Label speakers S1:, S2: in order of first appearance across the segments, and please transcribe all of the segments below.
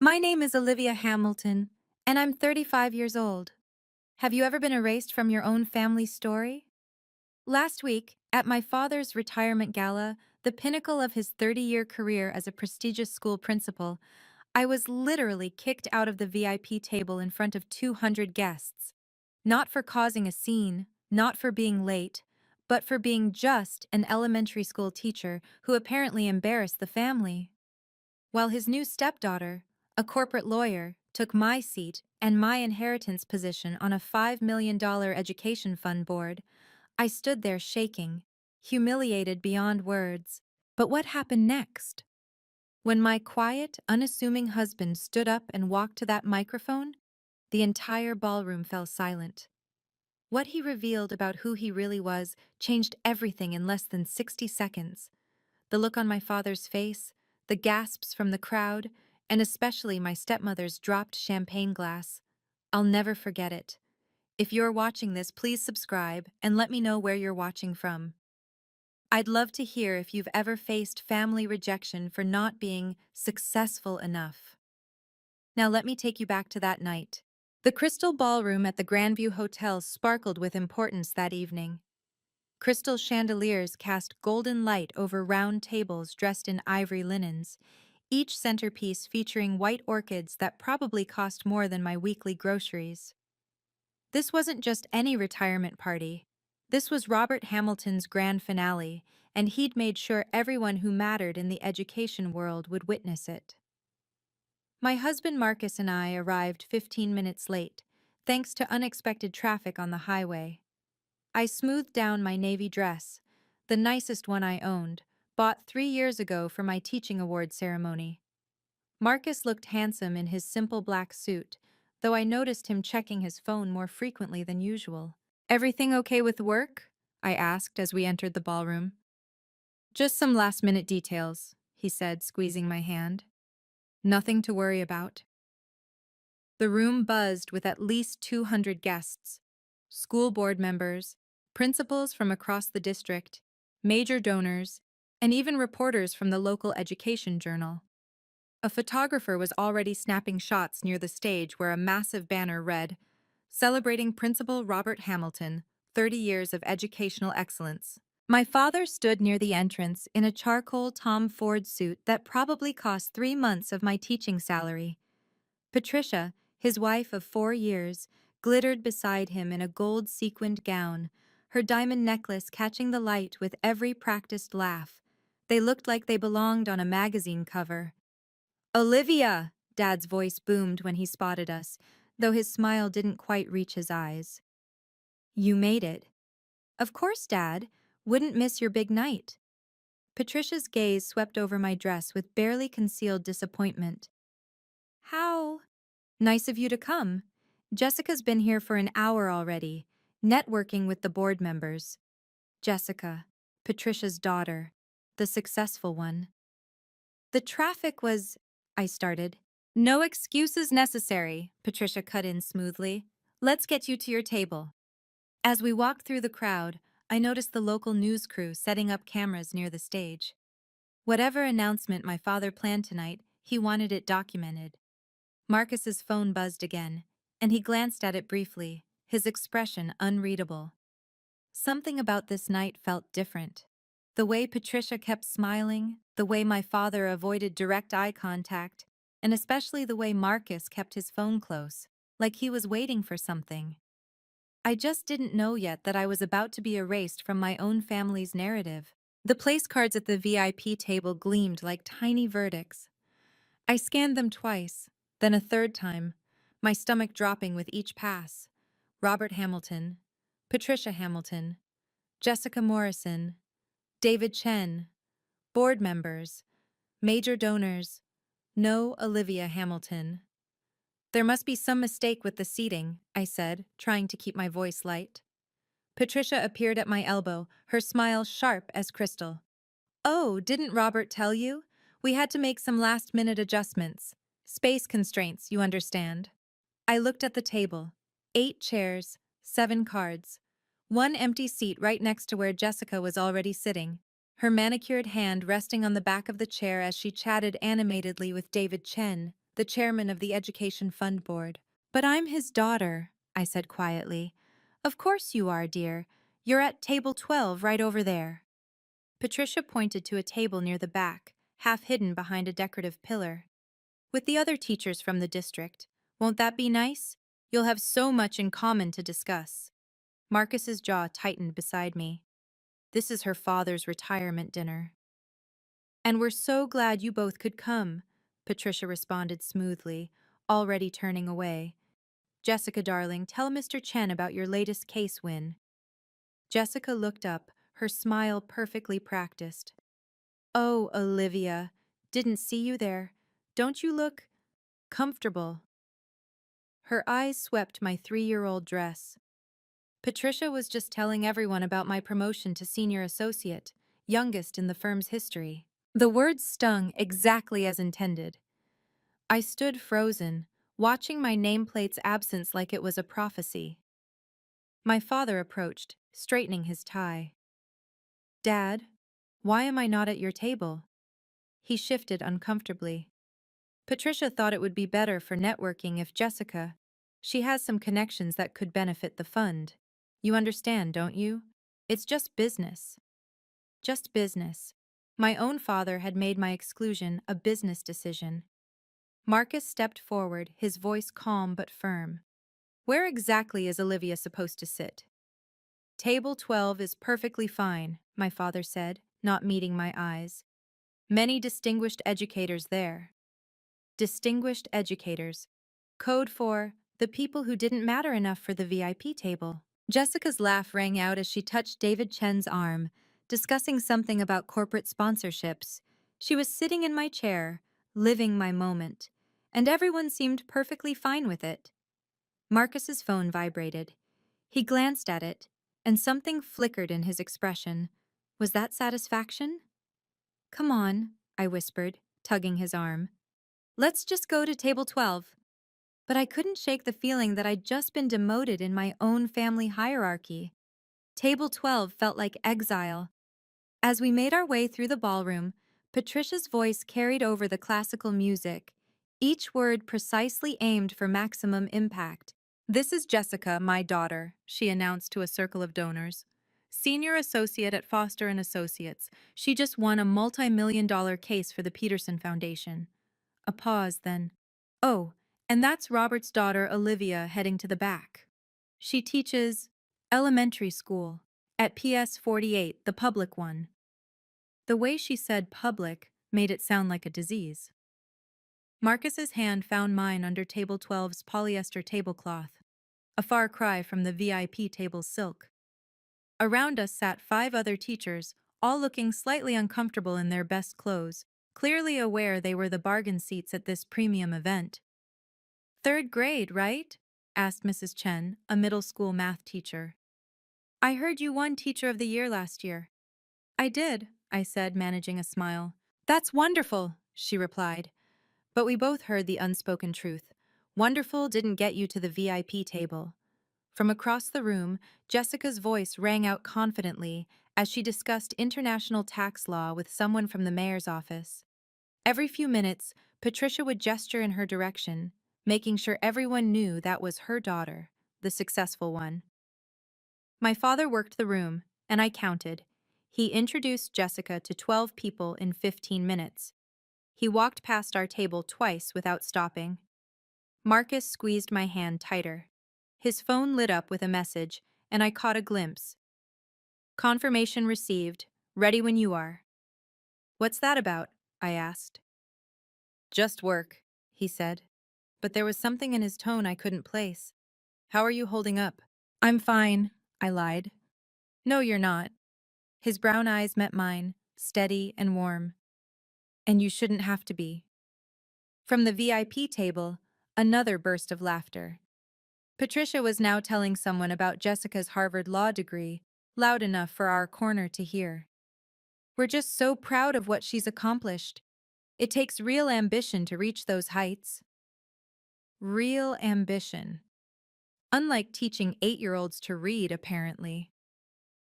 S1: My name is Olivia Hamilton, and I'm 35 years old. Have you ever been erased from your own family story? Last week, at my father's retirement gala, the pinnacle of his 30-year career as a prestigious school principal, I was literally kicked out of the VIP table in front of 200 guests. Not for causing a scene, not for being late, but for being just an elementary school teacher who apparently embarrassed the family. While his new stepdaughter, a corporate lawyer, took my seat and my inheritance position on a $5 million education fund board, I stood there shaking, humiliated beyond words. But what happened next? When my quiet, unassuming husband stood up and walked to that microphone, the entire ballroom fell silent. What he revealed about who he really was changed everything in less than 60 seconds. The look on my father's face, the gasps from the crowd, and especially my stepmother's dropped champagne glass. I'll never forget it. If you're watching this, please subscribe and let me know where you're watching from. I'd love to hear if you've ever faced family rejection for not being successful enough. Now let me take you back to that night. The crystal ballroom at the Grandview Hotel sparkled with importance that evening. Crystal chandeliers cast golden light over round tables dressed in ivory linens, each centerpiece featuring white orchids that probably cost more than my weekly groceries. This wasn't just any retirement party. This was Robert Hamilton's grand finale, and he'd made sure everyone who mattered in the education world would witness it. My husband Marcus and I arrived 15 minutes late, thanks to unexpected traffic on the highway. I smoothed down my navy dress, the nicest one I owned, bought 3 years ago for my teaching award ceremony. Marcus looked handsome in his simple black suit, though I noticed him checking his phone more frequently than usual. "Everything okay with work?" I asked as we entered the ballroom. "Just some last-minute details," he said, squeezing my hand. "Nothing to worry about." The room buzzed with at least 200 guests, school board members, principals from across the district, major donors, and even reporters from the local education journal. A photographer was already snapping shots near the stage where a massive banner read, "Celebrating Principal Robert Hamilton, 30 years of educational excellence." My father stood near the entrance in a charcoal Tom Ford suit that probably cost 3 months of my teaching salary. Patricia, his wife of 4 years, glittered beside him in a gold sequined gown, her diamond necklace catching the light with every practiced laugh. They looked like they belonged on a magazine cover. "Olivia!" Dad's voice boomed when he spotted us, though his smile didn't quite reach his eyes. "You made it." "Of course, Dad. Wouldn't miss your big night." Patricia's gaze swept over my dress with barely concealed disappointment. "How nice of you to come. Jessica's been here for an hour already, networking with the board members." Jessica, Patricia's daughter, the successful one. "The traffic was—" I started. "No excuses necessary," Patricia cut in smoothly. "Let's get you to your table." As we walked through the crowd, I noticed the local news crew setting up cameras near the stage. Whatever announcement my father planned tonight, he wanted it documented. Marcus's phone buzzed again, and he glanced at it briefly, his expression unreadable. Something about this night felt different. The way Patricia kept smiling, the way my father avoided direct eye contact, and especially the way Marcus kept his phone close, like he was waiting for something. I just didn't know yet that I was about to be erased from my own family's narrative. The place cards at the VIP table gleamed like tiny verdicts. I scanned them twice, then a third time, my stomach dropping with each pass. Robert Hamilton, Patricia Hamilton, Jessica Morrison, David Chen, board members, major donors, no Olivia Hamilton. "There must be some mistake with the seating," I said, trying to keep my voice light. Patricia appeared at my elbow, her smile sharp as crystal. "Oh, didn't Robert tell you? We had to make some last-minute adjustments. Space constraints, you understand." I looked at the table. 8 chairs, 7 cards. One empty seat right next to where Jessica was already sitting, her manicured hand resting on the back of the chair as she chatted animatedly with David Chen, the chairman of the Education Fund Board. But I'm his daughter, I said quietly. Of course you are, dear. You're at table 12 right over there. Patricia pointed to a table near the back, half hidden behind a decorative pillar. With the other teachers from the district. Won't that be nice? You'll have so much in common to discuss. Marcus's jaw tightened beside me. This is her father's retirement dinner. And we're so glad you both could come, Patricia responded smoothly, already turning away. Jessica, darling, tell Mr. Chen about your latest case win. Jessica looked up, her smile perfectly practiced. Oh, Olivia, didn't see you there. Don't you look comfortable? Her eyes swept my 3-year-old dress. Patricia was just telling everyone about my promotion to senior associate, youngest in the firm's history. The words stung exactly as intended. I stood frozen, watching my nameplate's absence like it was a prophecy. My father approached, straightening his tie. Dad, why am I not at your table? He shifted uncomfortably. Patricia thought it would be better for networking if Jessica. She has some connections that could benefit the fund. You understand, don't you? It's just business. Just business. My own father had made my exclusion a business decision. Marcus stepped forward, his voice calm but firm. Where exactly is Olivia supposed to sit? Table 12 is perfectly fine, my father said, not meeting my eyes. Many distinguished educators there. Distinguished educators. Code for the people who didn't matter enough for the VIP table. Jessica's laugh rang out as she touched David Chen's arm, discussing something about corporate sponsorships. She was sitting in my chair, living my moment, and everyone seemed perfectly fine with it. Marcus's phone vibrated. He glanced at it, and something flickered in his expression. Was that satisfaction? Come on, I whispered, tugging his arm. Let's just go to table 12. But I couldn't shake the feeling that I'd just been demoted in my own family hierarchy. Table 12 felt like exile. As we made our way through the ballroom, Patricia's voice carried over the classical music, each word precisely aimed for maximum impact. This is Jessica, my daughter, she announced to a circle of donors. Senior associate at Foster and Associates. She just won a multi-million-dollar case for the Peterson Foundation. A pause, then. Oh, and that's Robert's daughter, Olivia, heading to the back. She teaches elementary school at PS 48, the public one. The way she said public made it sound like a disease. Marcus's hand found mine under table 12's polyester tablecloth, a far cry from the VIP table's silk. Around us sat 5 other teachers, all looking slightly uncomfortable in their best clothes, clearly aware they were the bargain seats at this premium event. "Third grade, right?" asked Mrs. Chen, a middle school math teacher. "I heard you won Teacher of the Year last year." "I did," I said, managing a smile. "That's wonderful," she replied. But we both heard the unspoken truth. Wonderful didn't get you to the VIP table. From across the room, Jessica's voice rang out confidently as she discussed international tax law with someone from the mayor's office. Every few minutes, Patricia would gesture in her direction, making sure everyone knew that was her daughter, the successful one. My father worked the room, and I counted. He introduced Jessica to 12 people in 15 minutes. He walked past our table twice without stopping. Marcus squeezed my hand tighter. His phone lit up with a message, and I caught a glimpse. "Confirmation received. Ready when you are." "What's that about?" I asked. "Just work," he said. But there was something in his tone I couldn't place. "How are you holding up?" "I'm fine," I lied. "No, you're not." His brown eyes met mine, steady and warm. "And you shouldn't have to be." From the VIP table, another burst of laughter. Patricia was now telling someone about Jessica's Harvard law degree, loud enough for our corner to hear. "We're just so proud of what she's accomplished. It takes real ambition to reach those heights." Real ambition. Unlike teaching 8-year-olds to read, apparently.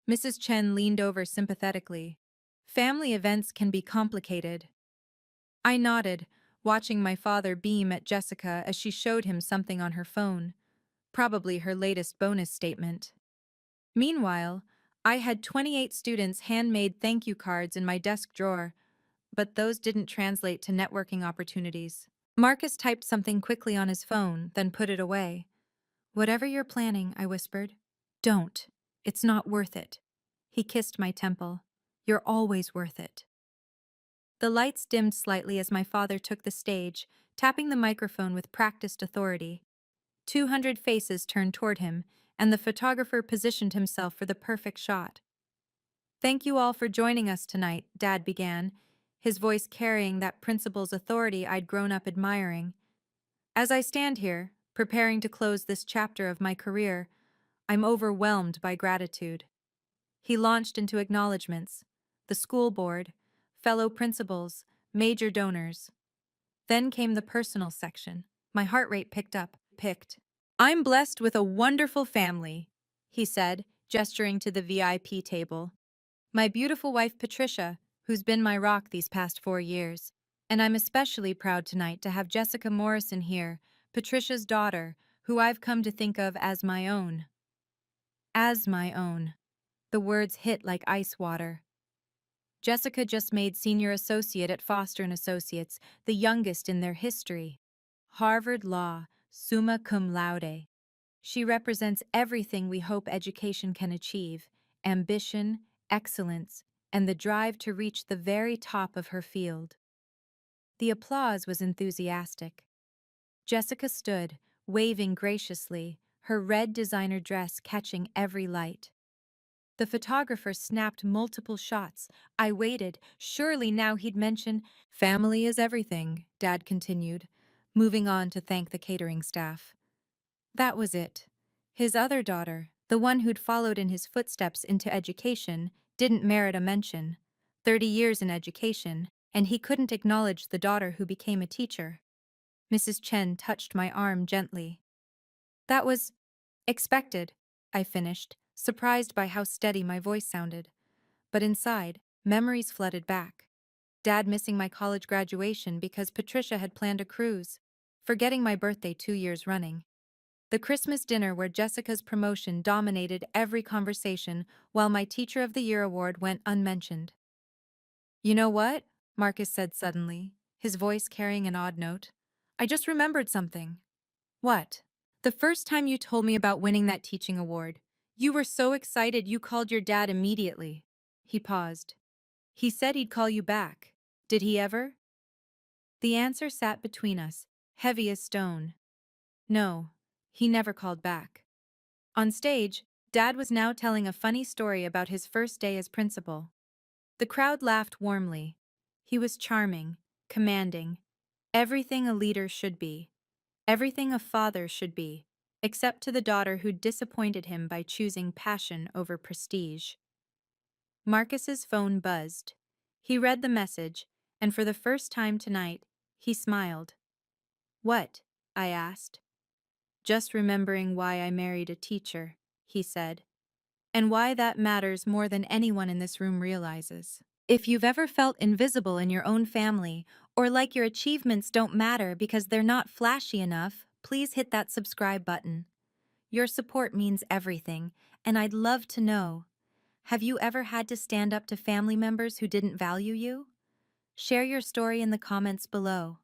S1: Mrs. Chen leaned over sympathetically. "Family events can be complicated." I nodded, watching my father beam at Jessica as she showed him something on her phone, probably her latest bonus statement. Meanwhile, I had 28 students' handmade thank you cards in my desk drawer, but those didn't translate to networking opportunities. Marcus typed something quickly on his phone, then put it away. "Whatever you're planning," I whispered. "Don't. It's not worth it." He kissed my temple. "You're always worth it." The lights dimmed slightly as my father took the stage, tapping the microphone with practiced authority. 200 faces turned toward him, and the photographer positioned himself for the perfect shot. "Thank you all for joining us tonight," Dad began, his voice carrying that principal's authority I'd grown up admiring. "As I stand here, preparing to close this chapter of my career, I'm overwhelmed by gratitude." He launched into acknowledgments: the school board, fellow principals, major donors. Then came the personal section. My heart rate picked. "I'm blessed with a wonderful family," he said, gesturing to the VIP table. "My beautiful wife Patricia, who's been my rock these past 4 years. And I'm especially proud tonight to have Jessica Morrison here, Patricia's daughter, who I've come to think of as my own." As my own. The words hit like ice water. Jessica just made senior associate at Foster and Associates, the youngest in their history. Harvard Law, summa cum laude. She represents everything we hope education can achieve: ambition, excellence, and the drive to reach the very top of her field. The applause was enthusiastic. Jessica stood, waving graciously, her red designer dress catching every light. The photographer snapped multiple shots. I waited. Surely now he'd mention, "Family is everything," Dad continued, moving on to thank the catering staff. That was it. His other daughter, the one who'd followed in his footsteps into education, didn't merit a mention. 30 years in education, and he couldn't acknowledge the daughter who became a teacher. Mrs. Chen touched my arm gently. "That was expected," I finished, surprised by how steady my voice sounded. But inside, memories flooded back. Dad missing my college graduation because Patricia had planned a cruise, forgetting my birthday 2 years running. The Christmas dinner where Jessica's promotion dominated every conversation while my Teacher of the Year award went unmentioned. "You know what?" Marcus said suddenly, his voice carrying an odd note. "I just remembered something." "What?" "The first time you told me about winning that teaching award, you were so excited you called your dad immediately." He paused. "He said he'd call you back. Did he ever?" The answer sat between us, heavy as stone. No, he never called back. On stage, Dad was now telling a funny story about his first day as principal. The crowd laughed warmly. He was charming, commanding, everything a leader should be, everything a father should be, except to the daughter who disappointed him by choosing passion over prestige. Marcus's phone buzzed. He read the message, and for the first time tonight, he smiled. "What?" I asked. "Just remembering why I married a teacher," he said, "and why that matters more than anyone in this room realizes." If you've ever felt invisible in your own family, or like your achievements don't matter because they're not flashy enough, please hit that subscribe button. Your support means everything, and I'd love to know. Have you ever had to stand up to family members who didn't value you? Share your story in the comments below.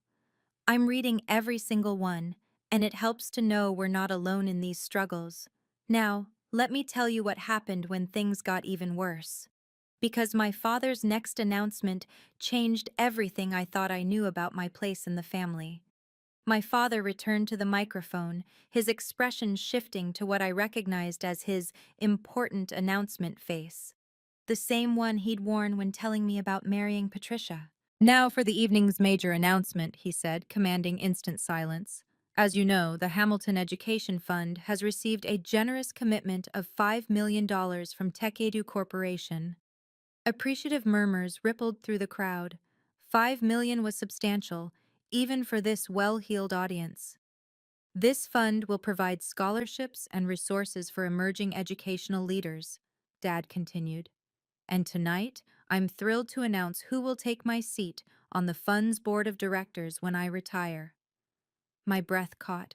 S1: I'm reading every single one, and it helps to know we're not alone in these struggles. Now, let me tell you what happened when things got even worse. Because my father's next announcement changed everything I thought I knew about my place in the family. My father returned to the microphone, his expression shifting to what I recognized as his important announcement face. The same one he'd worn when telling me about marrying Patricia. "Now for the evening's major announcement," he said, commanding instant silence. "As you know, the Hamilton Education Fund has received a generous commitment of $5 million from TechEdu Corporation." Appreciative murmurs rippled through the crowd. 5 million was substantial, even for this well-heeled audience. "This fund will provide scholarships and resources for emerging educational leaders," Dad continued. "And tonight, I'm thrilled to announce who will take my seat on the fund's board of directors when I retire. My breath caught.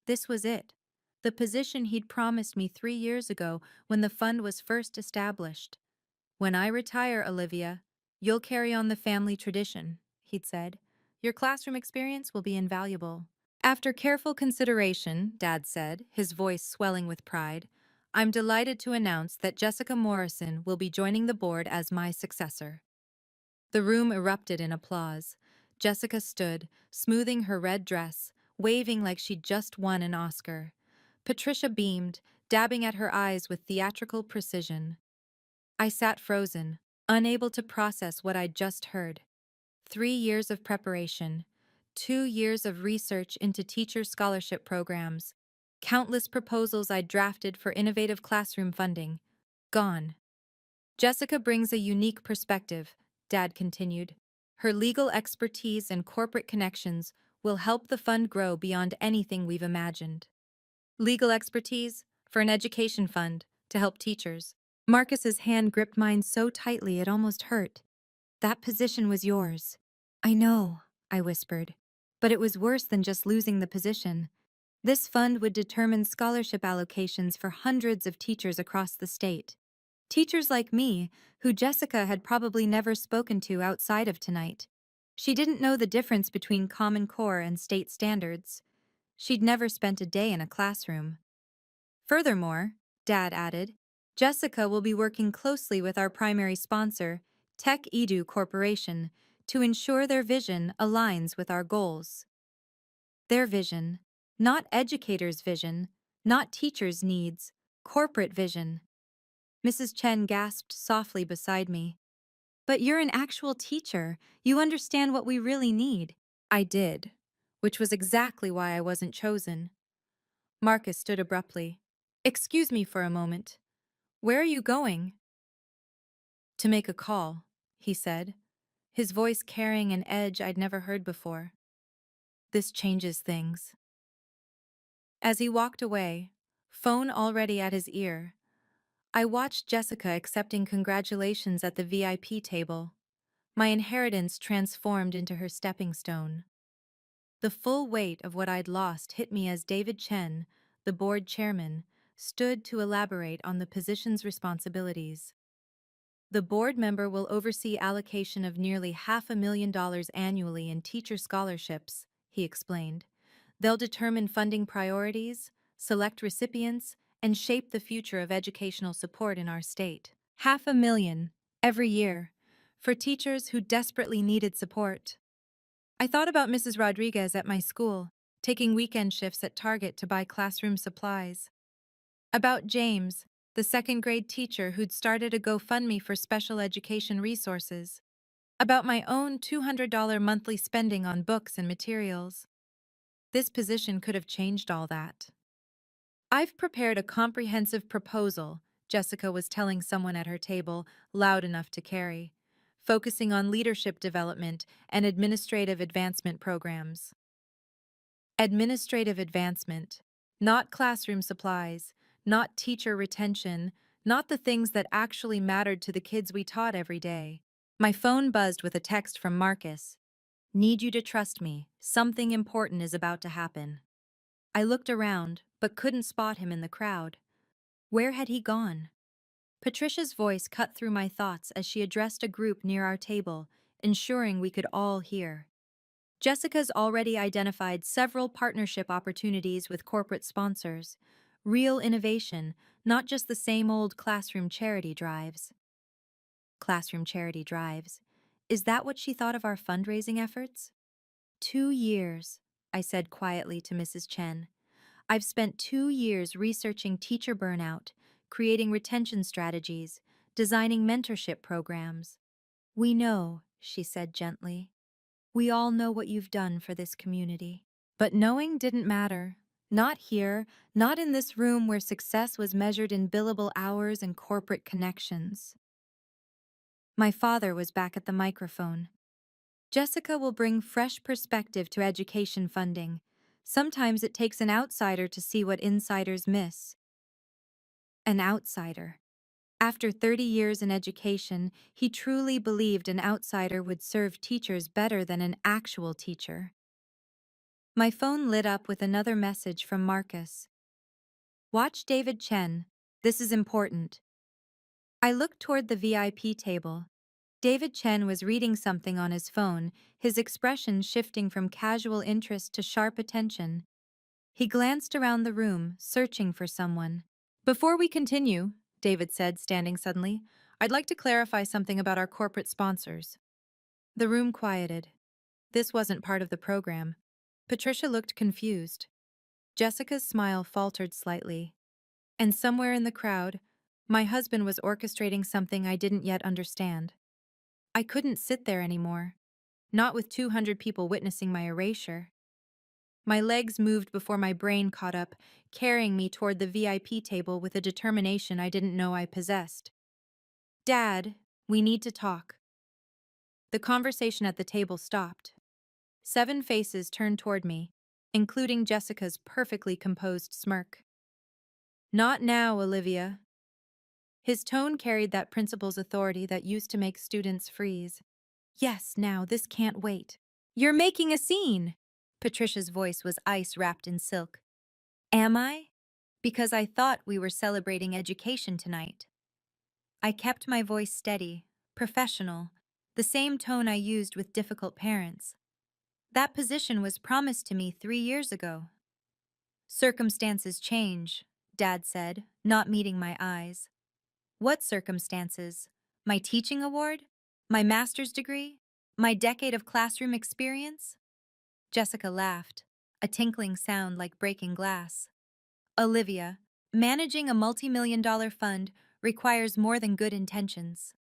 S1: This was it. The position he'd promised me 3 years ago when the fund was first established. When I retire, Olivia, you'll carry on the family tradition, he'd said. Your classroom experience will be invaluable. After careful consideration, Dad said, his voice swelling with pride, I'm delighted to announce that Jessica Morrison will be joining the board as my successor. The room erupted in applause. Jessica stood, smoothing her red dress, waving like she'd just won an Oscar. Patricia beamed, dabbing at her eyes with theatrical precision. I sat frozen, unable to process what I'd just heard. 3 years of preparation, 2 years of research into teacher scholarship programs, countless proposals I'd drafted for innovative classroom funding. Gone. Jessica brings a unique perspective, Dad continued. Her legal expertise and corporate connections will help the fund grow beyond anything we've imagined. Legal expertise for an education fund to help teachers. Marcus's hand gripped mine so tightly it almost hurt. That position was yours. I know, I whispered. But it was worse than just losing the position. This fund would determine scholarship allocations for hundreds of teachers across the state. Teachers like me, who Jessica had probably never spoken to outside of tonight. She didn't know the difference between Common Core and state standards. She'd never spent a day in a classroom. Furthermore, Dad added, Jessica will be working closely with our primary sponsor, Tech Edu Corporation, to ensure their vision aligns with our goals. Their vision, not educators' vision, not teachers' needs, corporate vision. Mrs. Chen gasped softly beside me. But you're an actual teacher. You understand what we really need. I did, which was exactly why I wasn't chosen. Marcus stood abruptly. Excuse me for a moment. Where are you going? To make a call, he said, his voice carrying an edge I'd never heard before. This changes things. As he walked away, phone already at his ear, I watched Jessica accepting congratulations at the VIP table. My inheritance transformed into her stepping stone. The full weight of what I'd lost hit me as David Chen, the board chairman, stood to elaborate on the position's responsibilities. The board member will oversee allocation of nearly $500,000 annually in teacher scholarships, he explained. They'll determine funding priorities, select recipients, and shape the future of educational support in our state. $500,000 every year for teachers who desperately needed support. I thought about Mrs. Rodriguez at my school, taking weekend shifts at Target to buy classroom supplies. About James, the second-grade teacher who'd started a GoFundMe for special education resources. About my own $200 monthly spending on books and materials. This position could have changed all that. I've prepared a comprehensive proposal, Jessica was telling someone at her table, loud enough to carry, focusing on leadership development and administrative advancement programs. Administrative advancement, not classroom supplies, not teacher retention, not the things that actually mattered to the kids we taught every day. My phone buzzed with a text from Marcus. Need you to trust me. Something important is about to happen. I looked around, but couldn't spot him in the crowd. Where had he gone? Patricia's voice cut through my thoughts as she addressed a group near our table, ensuring we could all hear. Jessica's already identified several partnership opportunities with corporate sponsors. Real innovation, not just the same old classroom charity drives. Classroom charity drives. Is that what she thought of our fundraising efforts? 2 years, I said quietly to Mrs. Chen. I've spent 2 years researching teacher burnout, creating retention strategies, designing mentorship programs. We know, she said gently. We all know what you've done for this community. But knowing didn't matter. Not here, not in this room where success was measured in billable hours and corporate connections. My father was back at the microphone. Jessica will bring fresh perspective to education funding. Sometimes it takes an outsider to see what insiders miss. An outsider. After 30 years in education, he truly believed an outsider would serve teachers better than an actual teacher. My phone lit up with another message from Marcus. Watch David Chen. This is important. I looked toward the VIP table. David Chen was reading something on his phone, his expression shifting from casual interest to sharp attention. He glanced around the room, searching for someone. Before we continue, David said, standing suddenly, I'd like to clarify something about our corporate sponsors. The room quieted. This wasn't part of the program. Patricia looked confused. Jessica's smile faltered slightly. And somewhere in the crowd, my husband was orchestrating something I didn't yet understand. I couldn't sit there anymore, not with 200 people witnessing my erasure. My legs moved before my brain caught up, carrying me toward the VIP table with a determination I didn't know I possessed. Dad, we need to talk. The conversation at the table stopped. 7 faces turned toward me, including Jessica's perfectly composed smirk. Not now, Olivia. His tone carried that principal's authority that used to make students freeze. Yes, now, this can't wait. You're making a scene! Patricia's voice was ice wrapped in silk. Am I? Because I thought we were celebrating education tonight. I kept my voice steady, professional, the same tone I used with difficult parents. That position was promised to me 3 years ago. Circumstances change, Dad said, not meeting my eyes. What circumstances? My teaching award? My master's degree? My decade of classroom experience? Jessica laughed, a tinkling sound like breaking glass. Olivia, managing a multi-million-dollar fund requires more than good intentions.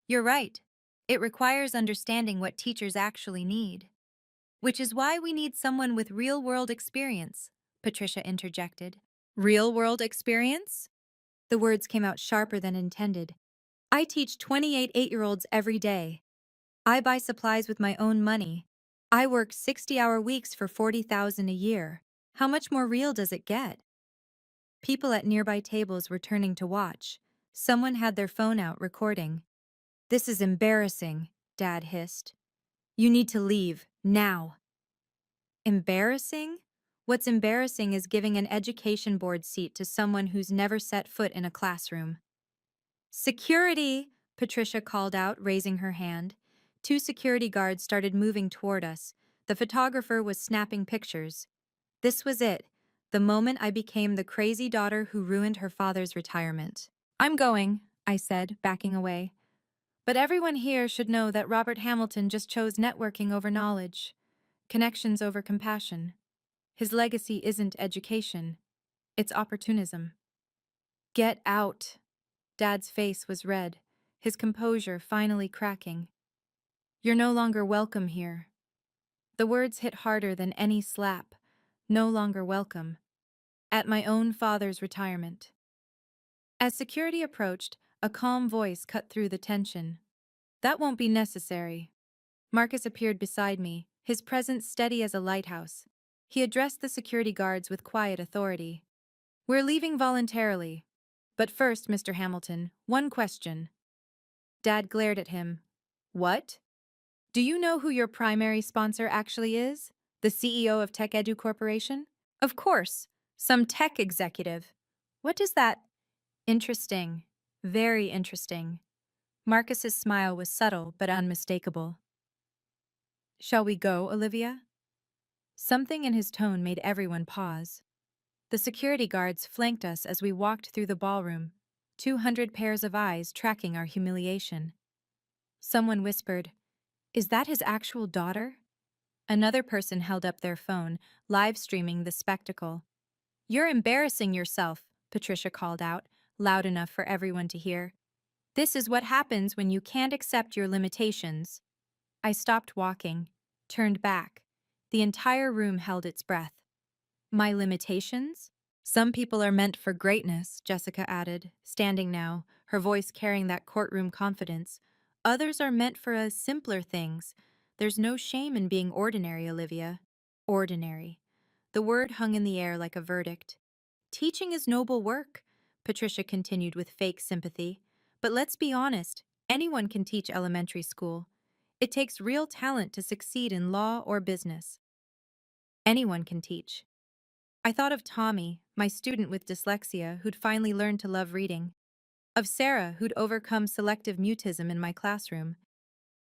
S1: You're right. It requires understanding what teachers actually need. Which is why we need someone with real-world experience, Patricia interjected. Real-world experience? The words came out sharper than intended. I teach 28 eight-year-olds every day. I buy supplies with my own money. I work 60-hour weeks for $40,000 a year. How much more real does it get? People at nearby tables were turning to watch. Someone had their phone out recording. This is embarrassing, Dad hissed. You need to leave, now. Embarrassing? What's embarrassing is giving an education board seat to someone who's never set foot in a classroom. Security, Patricia called out, raising her hand. 2 security guards started moving toward us. The photographer was snapping pictures. This was it, the moment I became the crazy daughter who ruined her father's retirement. I'm going, I said, backing away. But everyone here should know that Robert Hamilton just chose networking over knowledge, connections over compassion. His legacy isn't education, it's opportunism. Get out. Dad's face was red, his composure finally cracking. You're no longer welcome here. The words hit harder than any slap. No longer welcome. At my own father's retirement. As security approached, a calm voice cut through the tension. That won't be necessary. Marcus appeared beside me, his presence steady as a lighthouse. He addressed the security guards with quiet authority. We're leaving voluntarily. But first, Mr. Hamilton, one question. Dad glared at him. What? Do you know who your primary sponsor actually is? The CEO of Tech Edu Corporation? Of course, some tech executive. What does that? Interesting. Very interesting. Marcus's smile was subtle but unmistakable. Shall we go, Olivia? Something in his tone made everyone pause. The security guards flanked us as we walked through the ballroom, 200 pairs of eyes tracking our humiliation. Someone whispered, Is that his actual daughter? Another person held up their phone, live streaming the spectacle. You're embarrassing yourself, Patricia called out, loud enough for everyone to hear. This is what happens when you can't accept your limitations. I stopped walking, turned back. The entire room held its breath. My limitations? Some people are meant for greatness, Jessica added, standing now, her voice carrying that courtroom confidence. Others are meant for simpler things. There's no shame in being ordinary, Olivia. Ordinary. The word hung in the air like a verdict. Teaching is noble work, Patricia continued with fake sympathy. But let's be honest, anyone can teach elementary school. It takes real talent to succeed in law or business. Anyone can teach. I thought of Tommy, my student with dyslexia who'd finally learned to love reading, of Sarah who'd overcome selective mutism in my classroom,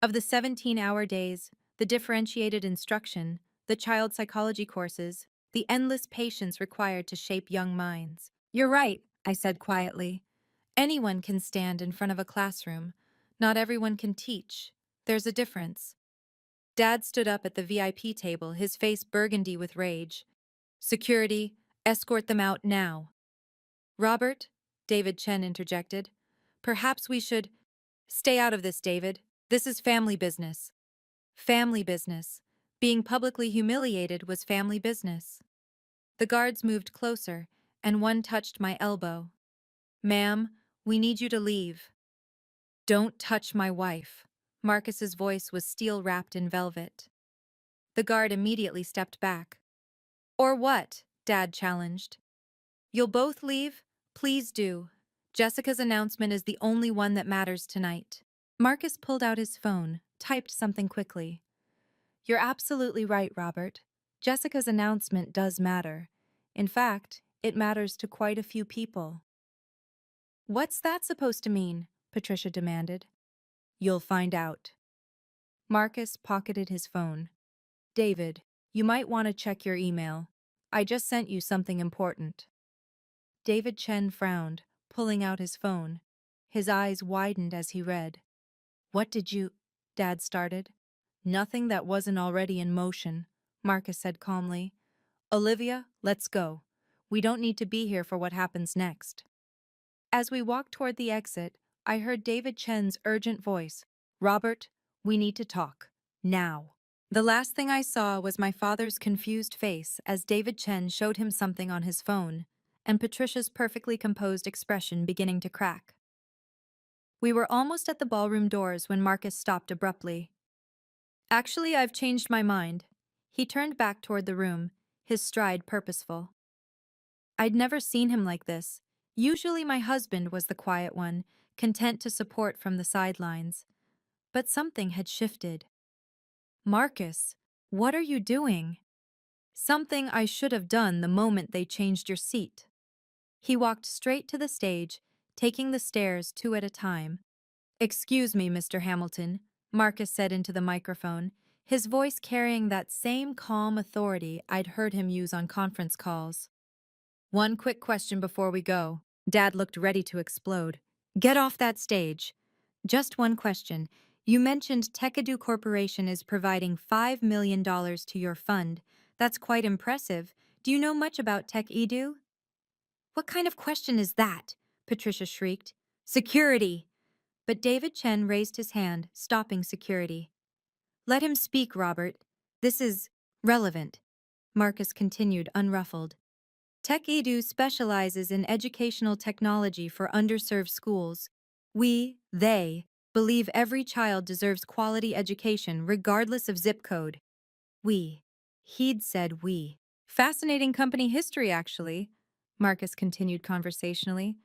S1: of the 17-hour days, the differentiated instruction, the child psychology courses, the endless patience required to shape young minds. You're right, I said quietly. Anyone can stand in front of a classroom. Not everyone can teach. There's a difference. Dad stood up at the VIP table, his face burgundy with rage. Security, escort them out now. Robert, David Chen interjected. Perhaps we should— Stay out of this, David. This is family business. Family business. Being publicly humiliated was family business. The guards moved closer, and one touched my elbow. Ma'am, we need you to leave. Don't touch my wife. Marcus's voice was steel-wrapped in velvet. The guard immediately stepped back. Or what? Dad challenged. You'll both leave? Please do. Jessica's announcement is the only one that matters tonight. Marcus pulled out his phone, typed something quickly. You're absolutely right, Robert. Jessica's announcement does matter. In fact, it matters to quite a few people. What's that supposed to mean? Patricia demanded. You'll find out. Marcus pocketed his phone. David, you might want to check your email. I just sent you something important. David Chen frowned, pulling out his phone. His eyes widened as he read. What did you— Dad started. Nothing that wasn't already in motion, Marcus said calmly. Olivia, let's go. We don't need to be here for what happens next. As we walked toward the exit, I heard David Chen's urgent voice. Robert, we need to talk. Now. The last thing I saw was my father's confused face as David Chen showed him something on his phone, and Patricia's perfectly composed expression beginning to crack. We were almost at the ballroom doors when Marcus stopped abruptly. Actually, I've changed my mind. He turned back toward the room, his stride purposeful. I'd never seen him like this. Usually my husband was the quiet one, content to support from the sidelines. But something had shifted. Marcus, what are you doing? Something I should have done the moment they changed your seat. He walked straight to the stage, taking the stairs two at a time. Excuse me, Mr. Hamilton, Marcus said into the microphone, his voice carrying that same calm authority I'd heard him use on conference calls. One quick question before we go. Dad looked ready to explode. Get off that stage. Just one question. You mentioned Techedu Corporation is providing $5 million to your fund. That's quite impressive. Do you know much about Tech-Edu? What kind of question is that? Patricia shrieked. Security! But David Chen raised his hand, stopping security. Let him speak, Robert. This is relevant. Marcus continued, unruffled. Tech-Edu specializes in educational technology for underserved schools. They, believe every child deserves quality education regardless of zip code. He'd said we. Fascinating company history, actually, Marcus continued conversationally.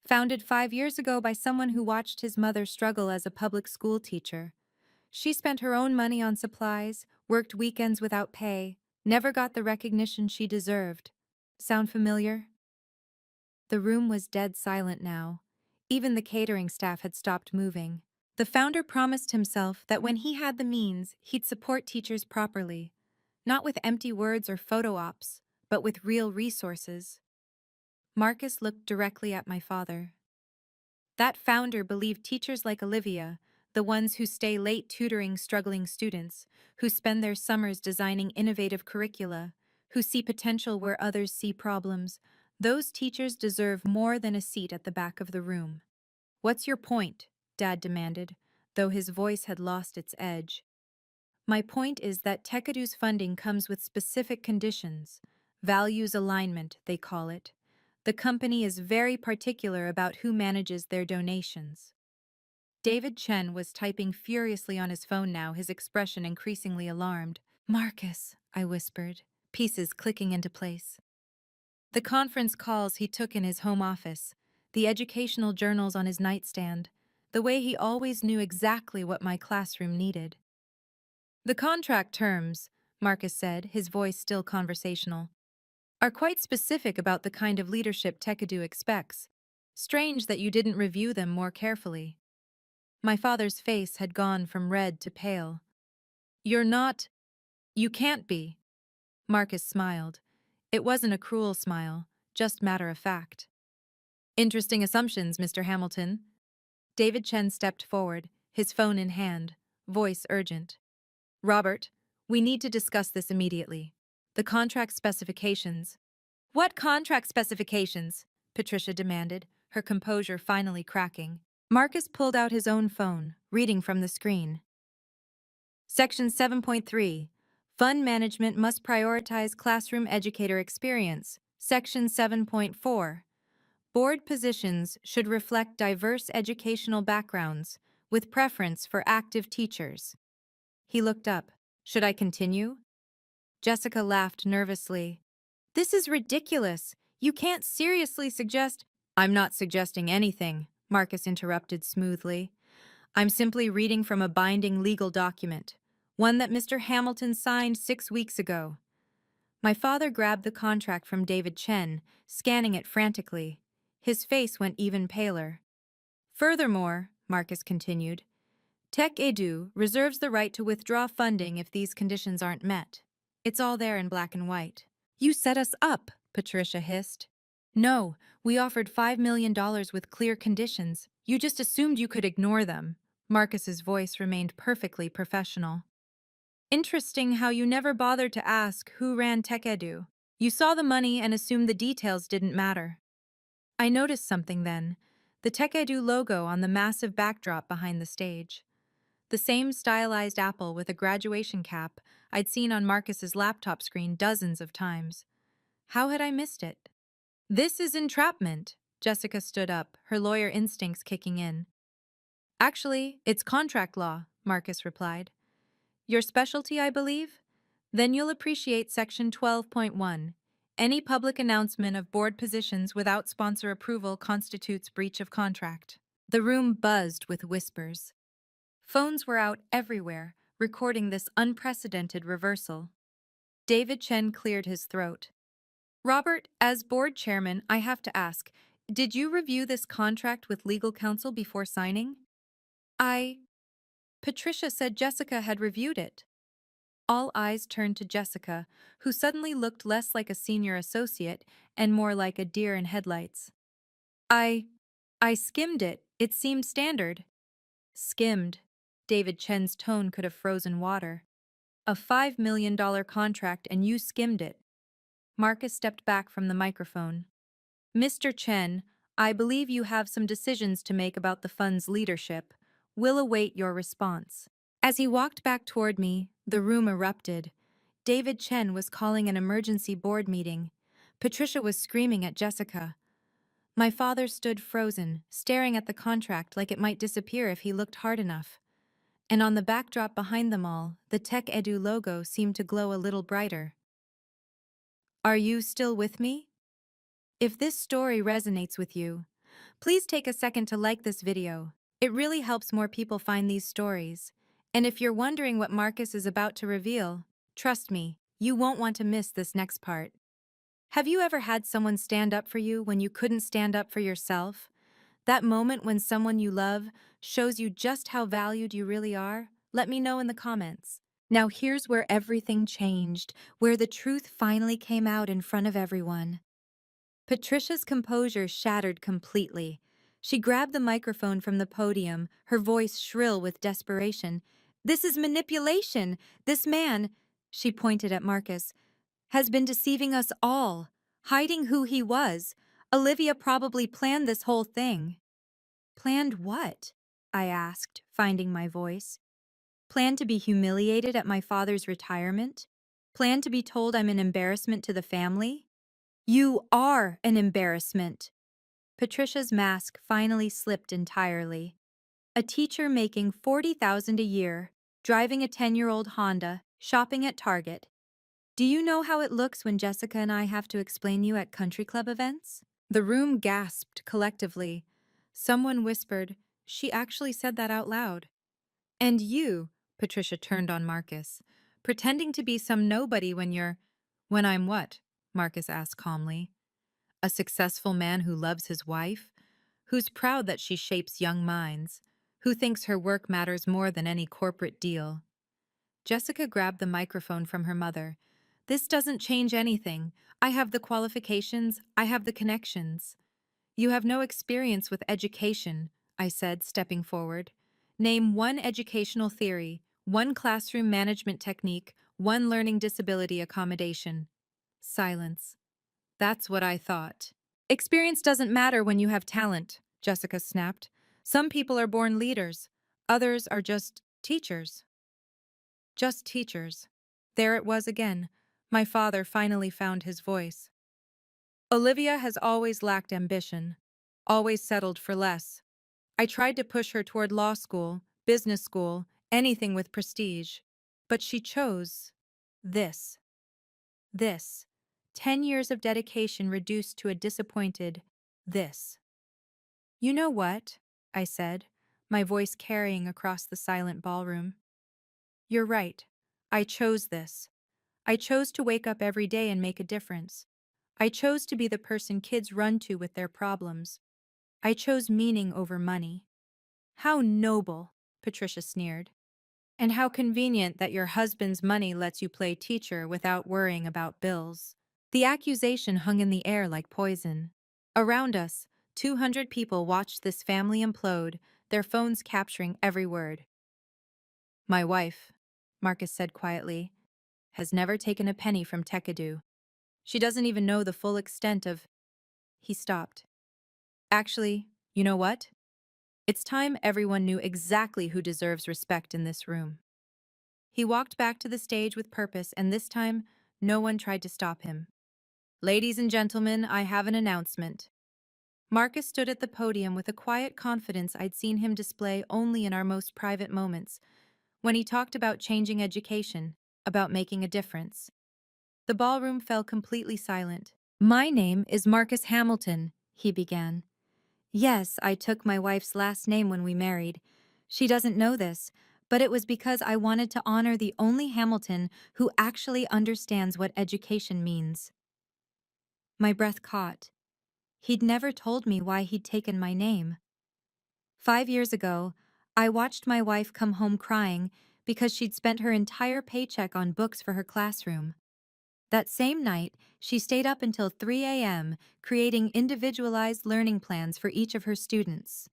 S1: Founded 5 years ago by someone who watched his mother struggle as a public school teacher. She spent her own money on supplies, worked weekends without pay, never got the recognition she deserved. Sound familiar? The room was dead silent now. Even the catering staff had stopped moving. The founder promised himself that when he had the means, he'd support teachers properly. Not with empty words or photo ops, but with real resources. Marcus looked directly at my father. That founder believed teachers like Olivia, the ones who stay late tutoring struggling students, who spend their summers designing innovative curricula, who see potential where others see problems, those teachers deserve more than a seat at the back of the room. What's your point? Dad demanded, though his voice had lost its edge. My point is that Techedu's funding comes with specific conditions. Values alignment, they call it. The company is very particular about who manages their donations. David Chen was typing furiously on his phone now, his expression increasingly alarmed. Marcus, I whispered, pieces clicking into place. The conference calls he took in his home office. the educational journals on his nightstand, the way he always knew exactly what my classroom needed. The contract terms, Marcus said, his voice still conversational, are quite specific about the kind of leadership Tekadu expects. Strange that you didn't review them more carefully. My father's face had gone from red to pale. You're not. You can't be. Marcus smiled. It wasn't a cruel smile, just matter of fact. Interesting assumptions, Mr. Hamilton. David Chen stepped forward, his phone in hand, voice urgent. Robert, we need to discuss this immediately. The contract specifications. What contract specifications? Patricia demanded, her composure finally cracking. Marcus pulled out his own phone, reading from the screen. Section 7.3. Fund management must prioritize classroom educator experience. Section 7.4. Board positions should reflect diverse educational backgrounds, with preference for active teachers. He looked up. Should I continue? Jessica laughed nervously. This is ridiculous. You can't seriously suggest— I'm not suggesting anything, Marcus interrupted smoothly. I'm simply reading from a binding legal document, one that Mr. Hamilton signed 6 weeks ago. My father grabbed the contract from David Chen, scanning it frantically. His face went even paler. Furthermore, Marcus continued, Tech Edu reserves the right to withdraw funding if these conditions aren't met. It's all there in black and white. You set us up, Patricia hissed. No, we offered $5 million with clear conditions. You just assumed you could ignore them. Marcus's voice remained perfectly professional. Interesting how you never bothered to ask who ran Tech Edu. You saw the money and assumed the details didn't matter. I noticed something then. The Tech Edu logo on the massive backdrop behind the stage. The same stylized apple with a graduation cap I'd seen on Marcus's laptop screen dozens of times. How had I missed it? This is entrapment. Jessica stood up, her lawyer instincts kicking in. Actually, it's contract law, Marcus replied. Your specialty, I believe? Then you'll appreciate Section 12.1. Any public announcement of board positions without sponsor approval constitutes breach of contract. The room buzzed with whispers. Phones were out everywhere, recording this unprecedented reversal. David Chen cleared his throat. Robert, as board chairman, I have to ask, did you review this contract with legal counsel before signing? Patricia said Jessica had reviewed it. All eyes turned to Jessica, who suddenly looked less like a senior associate and more like a deer in headlights. I skimmed it. It seemed standard. Skimmed. David Chen's tone could have frozen water. A $5 million contract and you skimmed it. Marcus stepped back from the microphone. Mr. Chen, I believe you have some decisions to make about the fund's leadership. We'll await your response. As he walked back toward me, the room erupted. David Chen was calling an emergency board meeting. Patricia was screaming at Jessica. My father stood frozen, staring at the contract like it might disappear if he looked hard enough. And on the backdrop behind them all, the Tech Edu logo seemed to glow a little brighter. Are you still with me? If this story resonates with you, please take a second to like this video. It really helps more people find these stories. And if you're wondering what Marcus is about to reveal, trust me, you won't want to miss this next part. Have you ever had someone stand up for you when you couldn't stand up for yourself? That moment when someone you love shows you just how valued you really are? Let me know in the comments. Now here's where everything changed, where the truth finally came out in front of everyone. Patricia's composure shattered completely. She grabbed the microphone from the podium, her voice shrill with desperation. This is manipulation. This man, she pointed at Marcus, has been deceiving us all, hiding who he was. Olivia probably planned this whole thing. Planned what? I asked, finding my voice. Planned to be humiliated at my father's retirement? Planned to be told I'm an embarrassment to the family? You are an embarrassment. Patricia's mask finally slipped entirely. A teacher making $40,000 a year, driving a 10-year-old Honda, shopping at Target. Do you know how it looks when Jessica and I have to explain you at country club events? The room gasped collectively. Someone whispered, "She actually said that out loud." "And you," Patricia turned on Marcus, "pretending to be some nobody when you're—" "When I'm what?" Marcus asked calmly. "A successful man who loves his wife, who's proud that she shapes young minds, who thinks her work matters more than any corporate deal." Jessica grabbed the microphone from her mother. "This doesn't change anything. I have the qualifications, I have the connections." "You have no experience with education," I said, stepping forward. "Name one educational theory, one classroom management technique, one learning disability accommodation." Silence. "That's what I thought." "Experience doesn't matter when you have talent," Jessica snapped. "Some people are born leaders. Others are just teachers." Just teachers. There it was again. My father finally found his voice. "Olivia has always lacked ambition, always settled for less. I tried to push her toward law school, business school, anything with prestige. But she chose this. This. 10 years of dedication reduced to a disappointed this." "You know what?" I said, my voice carrying across the silent ballroom. "You're right. I chose this. I chose to wake up every day and make a difference. I chose to be the person kids run to with their problems. I chose meaning over money." "How noble," Patricia sneered. "And how convenient that your husband's money lets you play teacher without worrying about bills." The accusation hung in the air like poison. Around us, 200 people watched this family implode, their phones capturing every word. "My wife," Marcus said quietly, "has never taken a penny from Tekadu. She doesn't even know the full extent of—" He stopped. "Actually, you know what? It's time everyone knew exactly who deserves respect in this room." He walked back to the stage with purpose, and this time, no one tried to stop him. "Ladies and gentlemen, I have an announcement." Marcus stood at the podium with a quiet confidence I'd seen him display only in our most private moments, when he talked about changing education, about making a difference. The ballroom fell completely silent. "My name is Marcus Hamilton," he began. "Yes, I took my wife's last name when we married. She doesn't know this, but it was because I wanted to honor the only Hamilton who actually understands what education means." My breath caught. He'd never told me why he'd taken my name. 5 years ago, I watched my wife come home crying because she'd spent her entire paycheck on books for her classroom. That same night, she stayed up until 3 a.m., creating individualized learning plans for each of her students.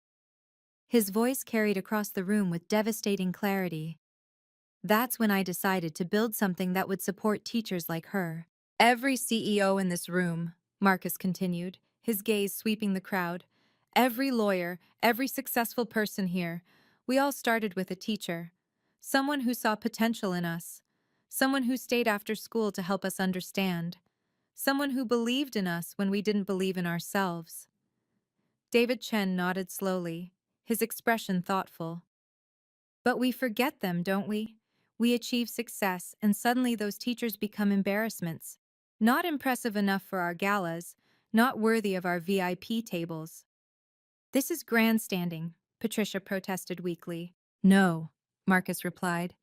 S1: His voice carried across the room with devastating clarity. "That's when I decided to build something that would support teachers like her." "Every CEO in this room," Marcus continued, his gaze sweeping the crowd, "every lawyer, every successful person here, we all started with a teacher. Someone who saw potential in us. Someone who stayed after school to help us understand. Someone who believed in us when we didn't believe in ourselves." David Chen nodded slowly, his expression thoughtful. "But we forget them, don't we? We achieve success, and suddenly those teachers become embarrassments. Not impressive enough for our galas, not worthy of our VIP tables." "This is grandstanding," Patricia protested weakly. "No," Marcus replied.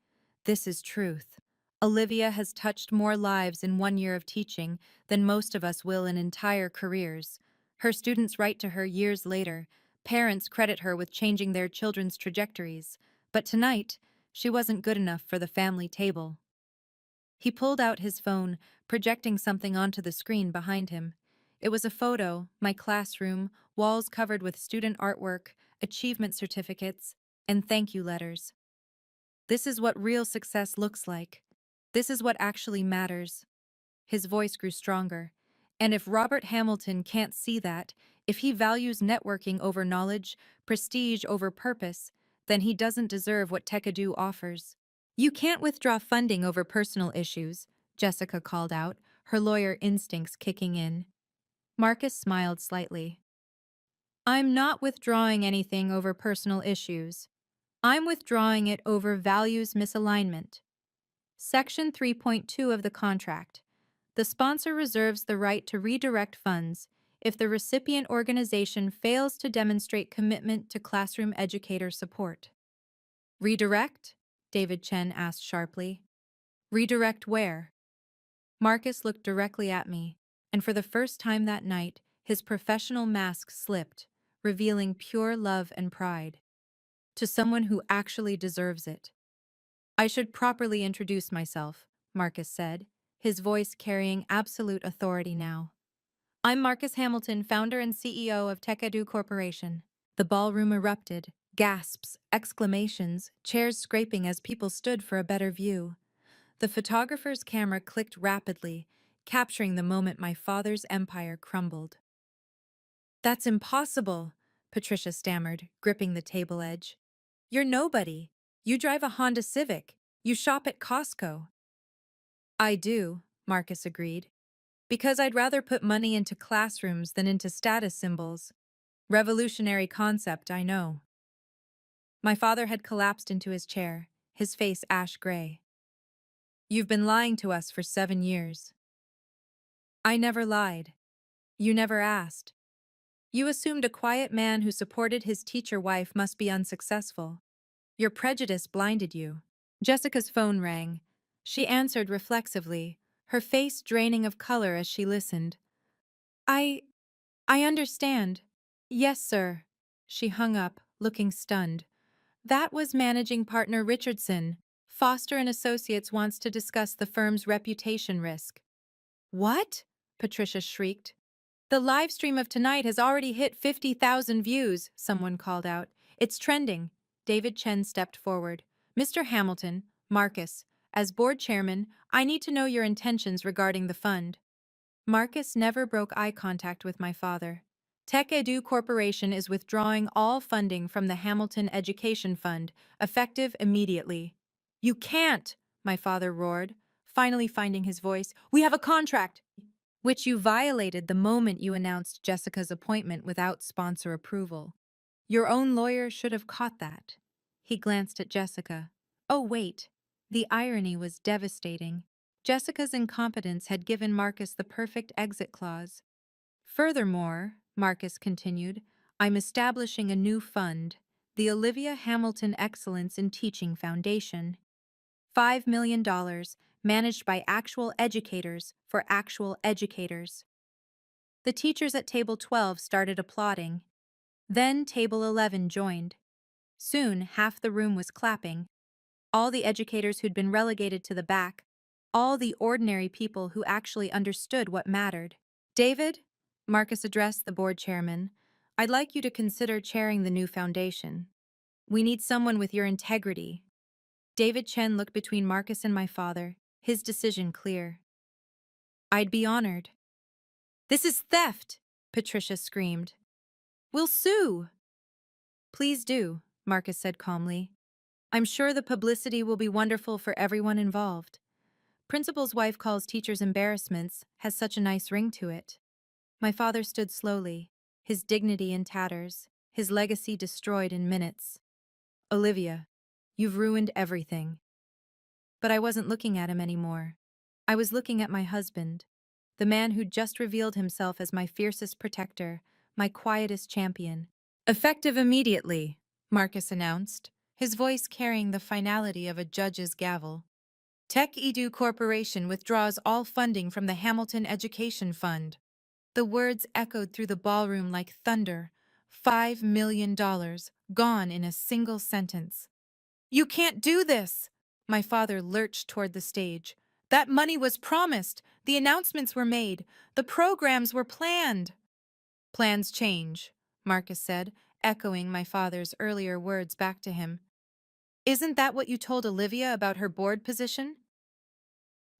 S1: "This is truth. Olivia has touched more lives in 1 year of teaching than most of us will in entire careers. Her students write to her years later. Parents credit her with changing their children's trajectories. But tonight, she wasn't good enough for the family table." He pulled out his phone, projecting something onto the screen behind him. It was a photo, my classroom, walls covered with student artwork, achievement certificates, and thank you letters. "This is what real success looks like. This is what actually matters." His voice grew stronger. "And if Robert Hamilton can't see that, if he values networking over knowledge, prestige over purpose, then he doesn't deserve what Tekadu offers." "You can't withdraw funding over personal issues," Jessica called out, her lawyer instincts kicking in. Marcus smiled slightly. "I'm not withdrawing anything over personal issues. I'm withdrawing it over values misalignment. Section 3.2 of the contract. The sponsor reserves the right to redirect funds, if the recipient organization fails to demonstrate commitment to classroom educator support. Redirect? David Chen asked sharply. Redirect where? Marcus looked directly at me, and for the first time that night, his professional mask slipped, revealing pure love and pride. To someone who actually deserves it. I should properly introduce myself, Marcus said, his voice carrying absolute authority now. I'm Marcus Hamilton, founder and CEO of TechEdu Corporation. The ballroom erupted, gasps, exclamations, chairs scraping as people stood for a better view. The photographer's camera clicked rapidly, capturing the moment my father's empire crumbled. That's impossible, Patricia stammered, gripping the table edge. You're nobody. You drive a Honda Civic. You shop at Costco. I do, Marcus agreed. Because I'd rather put money into classrooms than into status symbols. Revolutionary concept, I know. My father had collapsed into his chair, his face ash gray. You've been lying to us for 7 years. I never lied. You never asked. You assumed a quiet man who supported his teacher wife must be unsuccessful. Your prejudice blinded you. Jessica's phone rang. She answered reflexively, her face draining of color as she listened. I understand. Yes, sir. She hung up, looking stunned. That was managing partner Richardson. Foster and Associates wants to discuss the firm's reputation risk. What? Patricia shrieked. The live stream of tonight has already hit 50,000 views, someone called out. It's trending. David Chen stepped forward. Mr. Hamilton, Marcus, as board chairman, I need to know your intentions regarding the fund. Marcus never broke eye contact with my father. TechEdu Corporation is withdrawing all funding from the Hamilton Education Fund, effective immediately. You can't, my father roared, finally finding his voice. We have a contract, which you violated the moment you announced Jessica's appointment without sponsor approval. Your own lawyer should have caught that. He glanced at Jessica. Oh, wait. The irony was devastating. Jessica's incompetence had given Marcus the perfect exit clause. Furthermore, Marcus continued, I'm establishing a new fund, the Olivia Hamilton Excellence in Teaching Foundation. $5 million, managed by actual educators for actual educators. The teachers at Table 12 started applauding. Then Table 11 joined. Soon, half the room was clapping. All the educators who'd been relegated to the back, all the ordinary people who actually understood what mattered. David, Marcus addressed the board chairman, I'd like you to consider chairing the new foundation. We need someone with your integrity. David Chen looked between Marcus and my father, his decision clear. I'd be honored. This is theft, Patricia screamed. We'll sue. Please do, Marcus said calmly. I'm sure the publicity will be wonderful for everyone involved. Principal's wife calls teachers embarrassments, has such a nice ring to it. My father stood slowly, his dignity in tatters, his legacy destroyed in minutes. Olivia, you've ruined everything. But I wasn't looking at him anymore. I was looking at my husband, the man who'd just revealed himself as my fiercest protector, my quietest champion. Effective immediately, Marcus announced, his voice carrying the finality of a judge's gavel. TechEdu Corporation withdraws all funding from the Hamilton Education Fund. The words echoed through the ballroom like thunder. $5 million, gone in a single sentence. You can't do this! My father lurched toward the stage. That money was promised. The announcements were made. The programs were planned. Plans change, Marcus said, echoing my father's earlier words back to him. Isn't that what you told Olivia about her board position?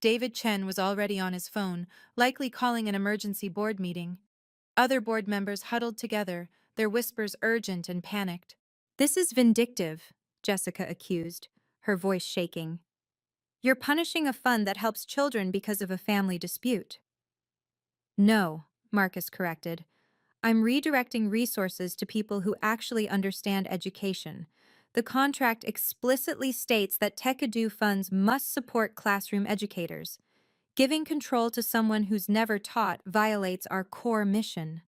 S1: David Chen was already on his phone, likely calling an emergency board meeting. Other board members huddled together, their whispers urgent and panicked. This is vindictive, Jessica accused, her voice shaking. You're punishing a fund that helps children because of a family dispute. No, Marcus corrected. I'm redirecting resources to people who actually understand education. The contract explicitly states that TechEdu funds must support classroom educators. Giving control to someone who's never taught violates our core mission.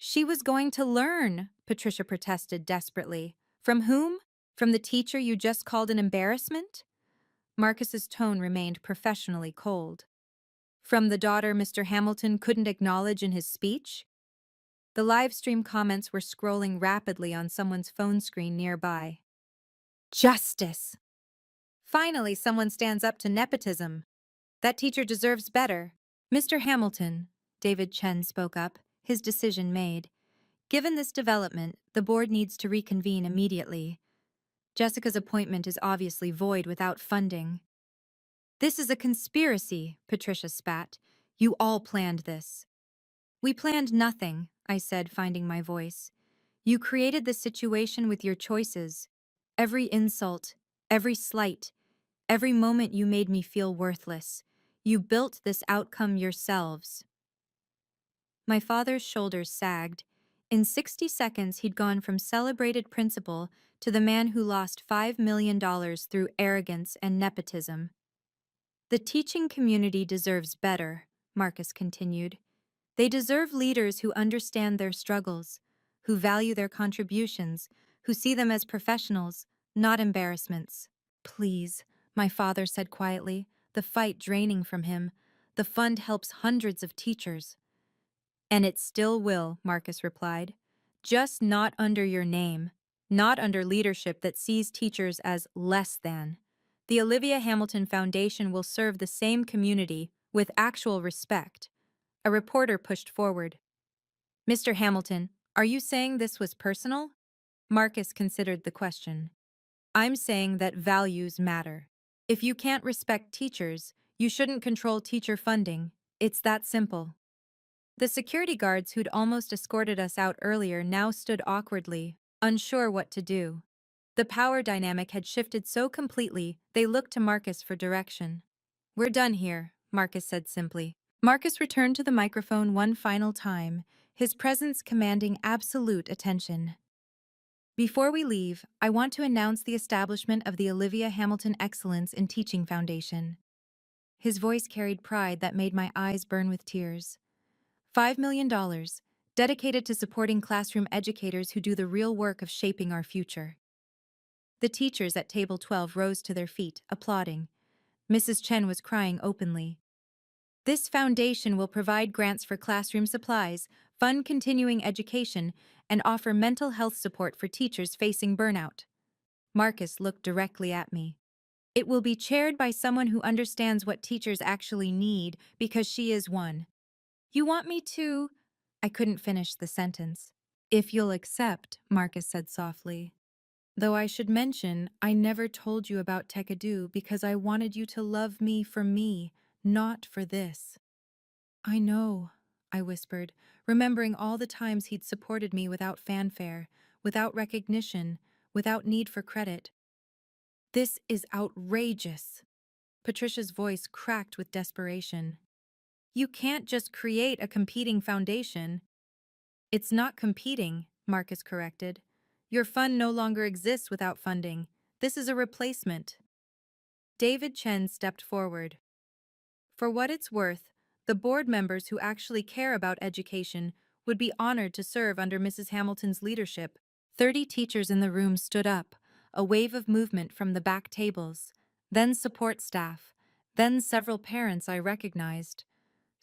S1: She was going to learn, Patricia protested desperately. From whom? From the teacher you just called an embarrassment? Marcus's tone remained professionally cold. From the daughter Mr. Hamilton couldn't acknowledge in his speech? The live stream comments were scrolling rapidly on someone's phone screen nearby. Justice! Finally, someone stands up to nepotism. That teacher deserves better. Mr. Hamilton, David Chen spoke up, his decision made. Given this development, the board needs to reconvene immediately. Jessica's appointment is obviously void without funding. This is a conspiracy, Patricia spat. You all planned this. We planned nothing, I said, finding my voice. You created the situation with your choices. Every insult, every slight, every moment you made me feel worthless. You built this outcome yourselves. My father's shoulders sagged. In 60 seconds, he'd gone from celebrated principal to the man who lost $5 million through arrogance and nepotism. The teaching community deserves better, Marcus continued. They deserve leaders who understand their struggles, who value their contributions, who see them as professionals, not embarrassments. Please, my father said quietly, the fight draining from him. The fund helps hundreds of teachers. And it still will, Marcus replied. Just not under your name, not under leadership that sees teachers as less than. The Olivia Hamilton Foundation will serve the same community with actual respect. A reporter pushed forward. Mr. Hamilton, are you saying this was personal? Marcus considered the question. I'm saying that values matter. If you can't respect teachers, you shouldn't control teacher funding. It's that simple. The security guards who'd almost escorted us out earlier now stood awkwardly, unsure what to do. The power dynamic had shifted so completely, they looked to Marcus for direction. We're done here, Marcus said simply. Marcus returned to the microphone one final time, his presence commanding absolute attention. Before we leave, I want to announce the establishment of the Olivia Hamilton Excellence in Teaching Foundation. His voice carried pride that made my eyes burn with tears. $5 million, dedicated to supporting classroom educators who do the real work of shaping our future. The teachers at table 12 rose to their feet, applauding. Mrs. Chen was crying openly. This foundation will provide grants for classroom supplies, fund continuing education, and offer mental health support for teachers facing burnout. Marcus looked directly at me. It will be chaired by someone who understands what teachers actually need, because she is one. You want me to? I couldn't finish the sentence. If you'll accept, Marcus said softly. Though I should mention, I never told you about Tekadu because I wanted you to love me for me, not for this. I know, I whispered, remembering all the times he'd supported me without fanfare, without recognition, without need for credit. This is outrageous. Patricia's voice cracked with desperation. You can't just create a competing foundation. It's not competing, Marcus corrected. Your fund no longer exists without funding. This is a replacement. David Chen stepped forward. For what it's worth, the board members who actually care about education would be honored to serve under Mrs. Hamilton's leadership. 30 teachers in the room stood up, a wave of movement from the back tables, then support staff, then several parents I recognized.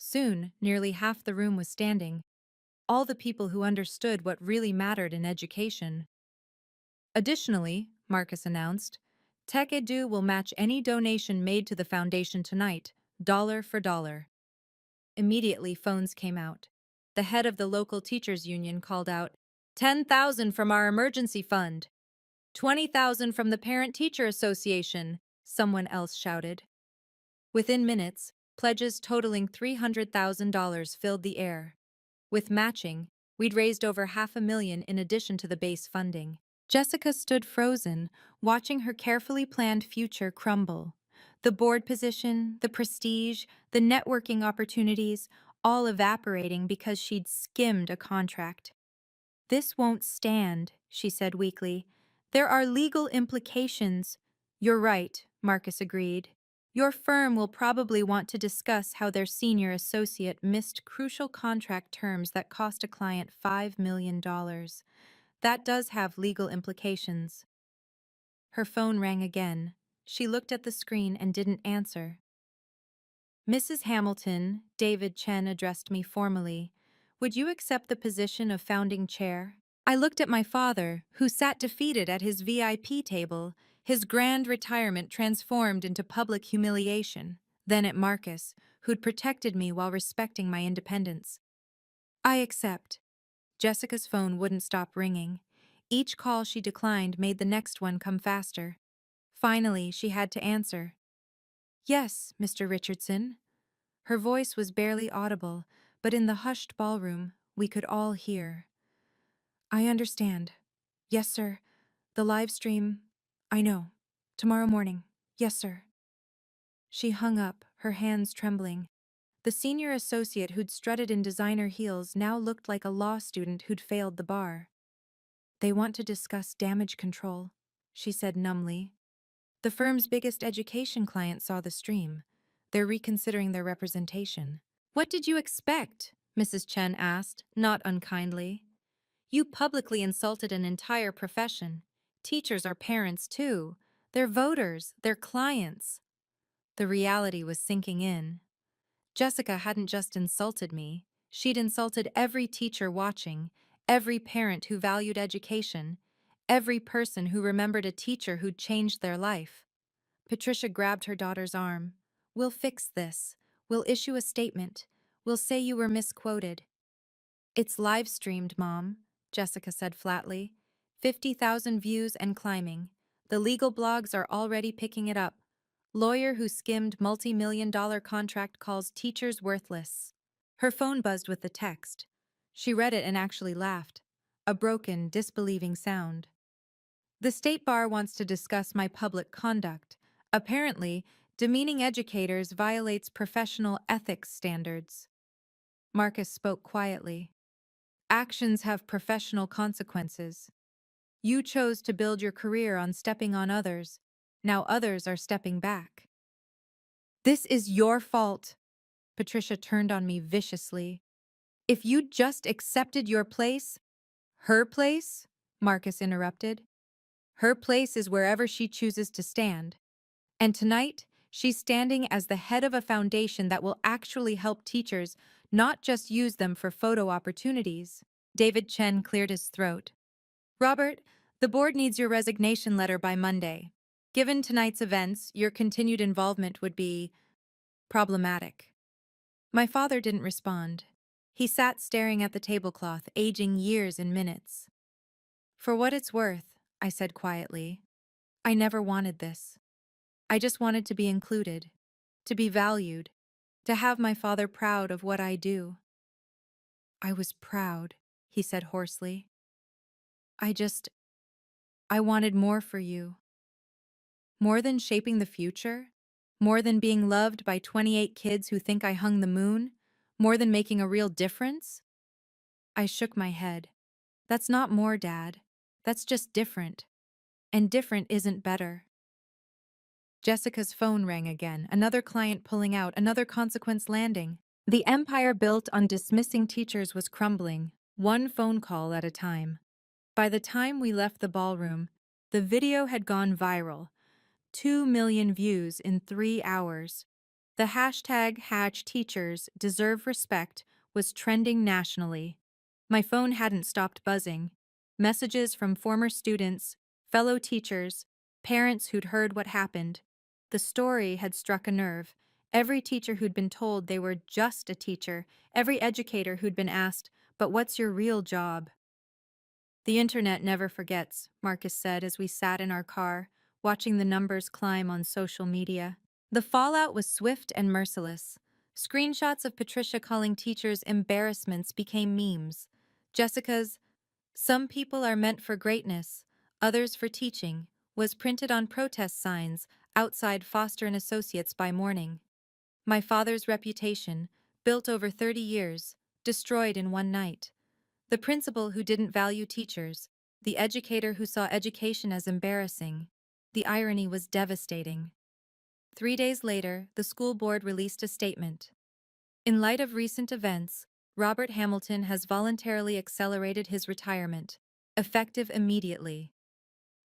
S1: Soon, nearly half the room was standing, all the people who understood what really mattered in education. Additionally, Marcus announced, Tech Edu will match any donation made to the foundation tonight, dollar for dollar. Immediately, phones came out. The head of the local teachers union called out, 10,000 from our emergency fund. 20,000 from the Parent-Teacher Association, someone else shouted. Within minutes, pledges totaling $300,000 filled the air. With matching, we'd raised over $500,000 in addition to the base funding. Jessica stood frozen, watching her carefully planned future crumble. The board position, the prestige, the networking opportunities, all evaporating because she'd skimmed a contract. This won't stand, she said weakly. There are legal implications. You're right, Marcus agreed. Your firm will probably want to discuss how their senior associate missed crucial contract terms that cost a client $5 million. That does have legal implications. Her phone rang again. She looked at the screen and didn't answer. Mrs. Hamilton, David Chen addressed me formally. Would you accept the position of founding chair? I looked at my father, who sat defeated at his VIP table, his grand retirement transformed into public humiliation, then at Marcus, who'd protected me while respecting my independence. I accept. Jessica's phone wouldn't stop ringing. Each call she declined made the next one come faster. Finally, she had to answer. Yes, Mr. Richardson. Her voice was barely audible, but in the hushed ballroom, we could all hear. I understand. Yes, sir. The live stream. I know. Tomorrow morning. Yes, sir. She hung up, her hands trembling. The senior associate who'd strutted in designer heels now looked like a law student who'd failed the bar. They want to discuss damage control, she said numbly. The firm's biggest education client saw the stream. They're reconsidering their representation. What did you expect? Mrs. Chen asked, not unkindly. You publicly insulted an entire profession. Teachers are parents, too. They're voters, they're clients. The reality was sinking in. Jessica hadn't just insulted me. She'd insulted every teacher watching, every parent who valued education, every person who remembered a teacher who'd changed their life. Patricia grabbed her daughter's arm. We'll fix this. We'll issue a statement. We'll say you were misquoted. It's live streamed, Mom, Jessica said flatly. 50,000 views and climbing. The legal blogs are already picking it up. Lawyer who skimmed multi-million-dollar contract calls teachers worthless. Her phone buzzed with the text. She read it and actually laughed. A broken, disbelieving sound. The State Bar wants to discuss my public conduct. Apparently, demeaning educators violates professional ethics standards. Marcus spoke quietly. Actions have professional consequences. You chose to build your career on stepping on others. Now others are stepping back. This is your fault. Patricia turned on me viciously. If you'd just accepted your place, her place, Marcus interrupted. Her place is wherever she chooses to stand. And tonight, she's standing as the head of a foundation that will actually help teachers, not just use them for photo opportunities. David Chen cleared his throat. Robert, the board needs your resignation letter by Monday. Given tonight's events, your continued involvement would be problematic. My father didn't respond. He sat staring at the tablecloth, aging years in minutes. For what it's worth, I said quietly, I never wanted this. I just wanted to be included, to be valued, to have my father proud of what I do. I was proud, he said hoarsely. I wanted more for you. More than shaping the future? More than being loved by 28 kids who think I hung the moon? More than making a real difference? I shook my head. That's not more, Dad. That's just different. And different isn't better. Jessica's phone rang again, another client pulling out, another consequence landing. The empire built on dismissing teachers was crumbling, one phone call at a time. By the time we left the ballroom, the video had gone viral. 2 million views in 3 hours. The hashtag #HatchTeachers_deserve_respect was trending nationally. My phone hadn't stopped buzzing. Messages from former students, fellow teachers, parents who'd heard what happened. The story had struck a nerve. Every teacher who'd been told they were just a teacher, every educator who'd been asked, "But what's your real job?" The internet never forgets, Marcus said as we sat in our car, watching the numbers climb on social media. The fallout was swift and merciless. Screenshots of Patricia calling teachers embarrassments became memes. Jessica's, "Some people are meant for greatness, others for teaching," was printed on protest signs outside Foster and Associates by morning. My father's reputation, built over 30 years, destroyed in one night. The principal who didn't value teachers, the educator who saw education as embarrassing. The irony was devastating. 3 days later, the school board released a statement. In light of recent events, Robert Hamilton has voluntarily accelerated his retirement, effective immediately.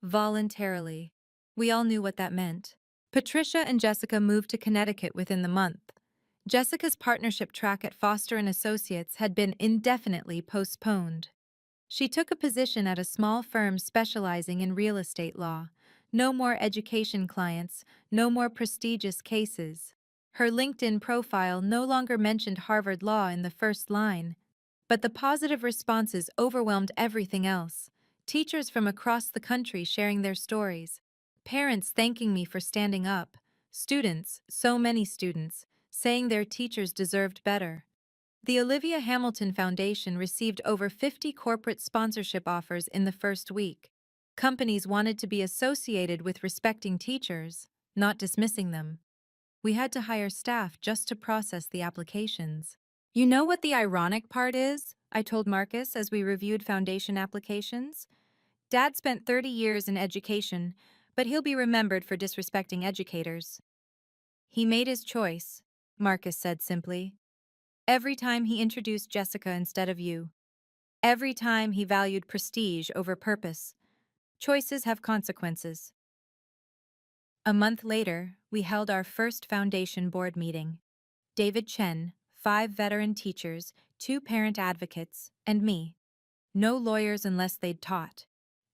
S1: Voluntarily. We all knew what that meant. Patricia and Jessica moved to Connecticut within the month. Jessica's partnership track at Foster and Associates had been indefinitely postponed. She took a position at a small firm specializing in real estate law. No more education clients, no more prestigious cases. Her LinkedIn profile no longer mentioned Harvard Law in the first line. But the positive responses overwhelmed everything else. Teachers from across the country sharing their stories. Parents thanking me for standing up. Students, so many students, saying their teachers deserved better. The Olivia Hamilton Foundation received over 50 corporate sponsorship offers in the first week. Companies wanted to be associated with respecting teachers, not dismissing them. We had to hire staff just to process the applications. You know what the ironic part is? I told Marcus as we reviewed foundation applications. Dad spent 30 years in education, but he'll be remembered for disrespecting educators. He made his choice, Marcus said simply. Every time he introduced Jessica instead of you. Every time he valued prestige over purpose. Choices have consequences. A month later, we held our first foundation board meeting. David Chen, 5 veteran teachers, 2 parent advocates, and me. No lawyers unless they'd taught.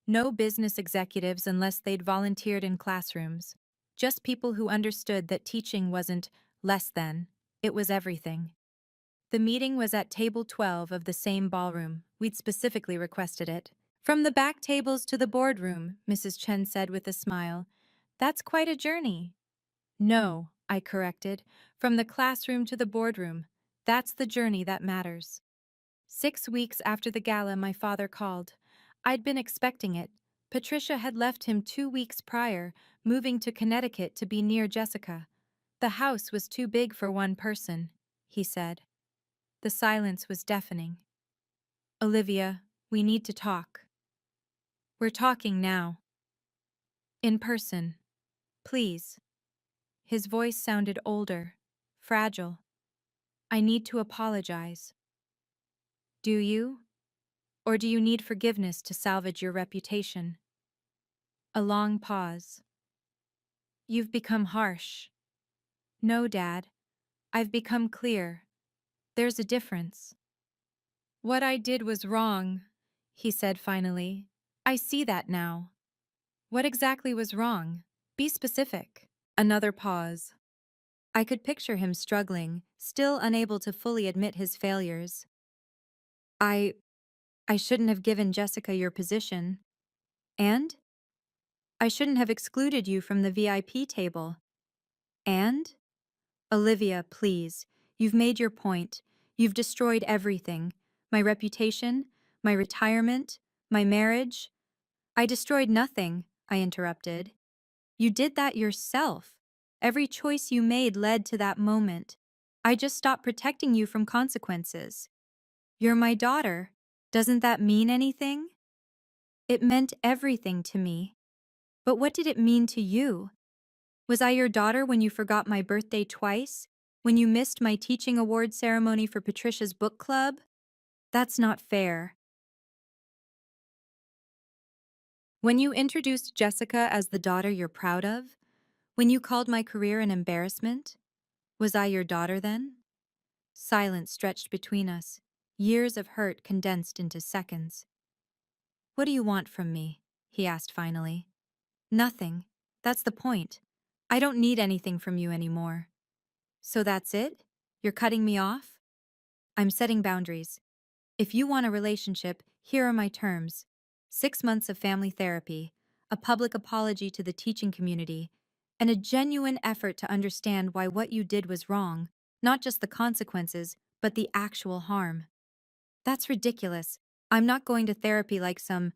S1: No business executives unless they'd volunteered in classrooms. Just people who understood that teaching wasn't less than, it was everything. The meeting was at table 12 of the same ballroom. We'd specifically requested it. From the back tables to the boardroom, Mrs. Chen said with a smile. That's quite a journey. No, I corrected. From the classroom to the boardroom. That's the journey that matters. 6 weeks after the gala, my father called. I'd been expecting it. Patricia had left him 2 weeks prior, moving to Connecticut to be near Jessica. The house was too big for one person, he said. The silence was deafening. Olivia, we need to talk. We're talking now. In person. Please. His voice sounded older, fragile. I need to apologize. Do you? Or do you need forgiveness to salvage your reputation? A long pause. You've become harsh. No, Dad. I've become clear. There's a difference. What I did was wrong, he said finally. I see that now. What exactly was wrong? Be specific. Another pause. I could picture him struggling, still unable to fully admit his failures. I shouldn't have given Jessica your position. And? I shouldn't have excluded you from the VIP table. And? Olivia, please. You've made your point. You've destroyed everything. My reputation, my retirement, my marriage. I destroyed nothing, I interrupted. You did that yourself. Every choice you made led to that moment. I just stopped protecting you from consequences. You're my daughter. Doesn't that mean anything? It meant everything to me. But what did it mean to you? Was I your daughter when you forgot my birthday twice? When you missed my teaching award ceremony for Patricia's book club? That's not fair. When you introduced Jessica as the daughter you're proud of? When you called my career an embarrassment? Was I your daughter then? Silence stretched between us, years of hurt condensed into seconds. What do you want from me? He asked finally. Nothing. That's the point. I don't need anything from you anymore. So that's it? You're cutting me off? I'm setting boundaries. If you want a relationship, here are my terms. 6 months of family therapy, a public apology to the teaching community, and a genuine effort to understand why what you did was wrong, not just the consequences, but the actual harm. That's ridiculous. I'm not going to therapy like some.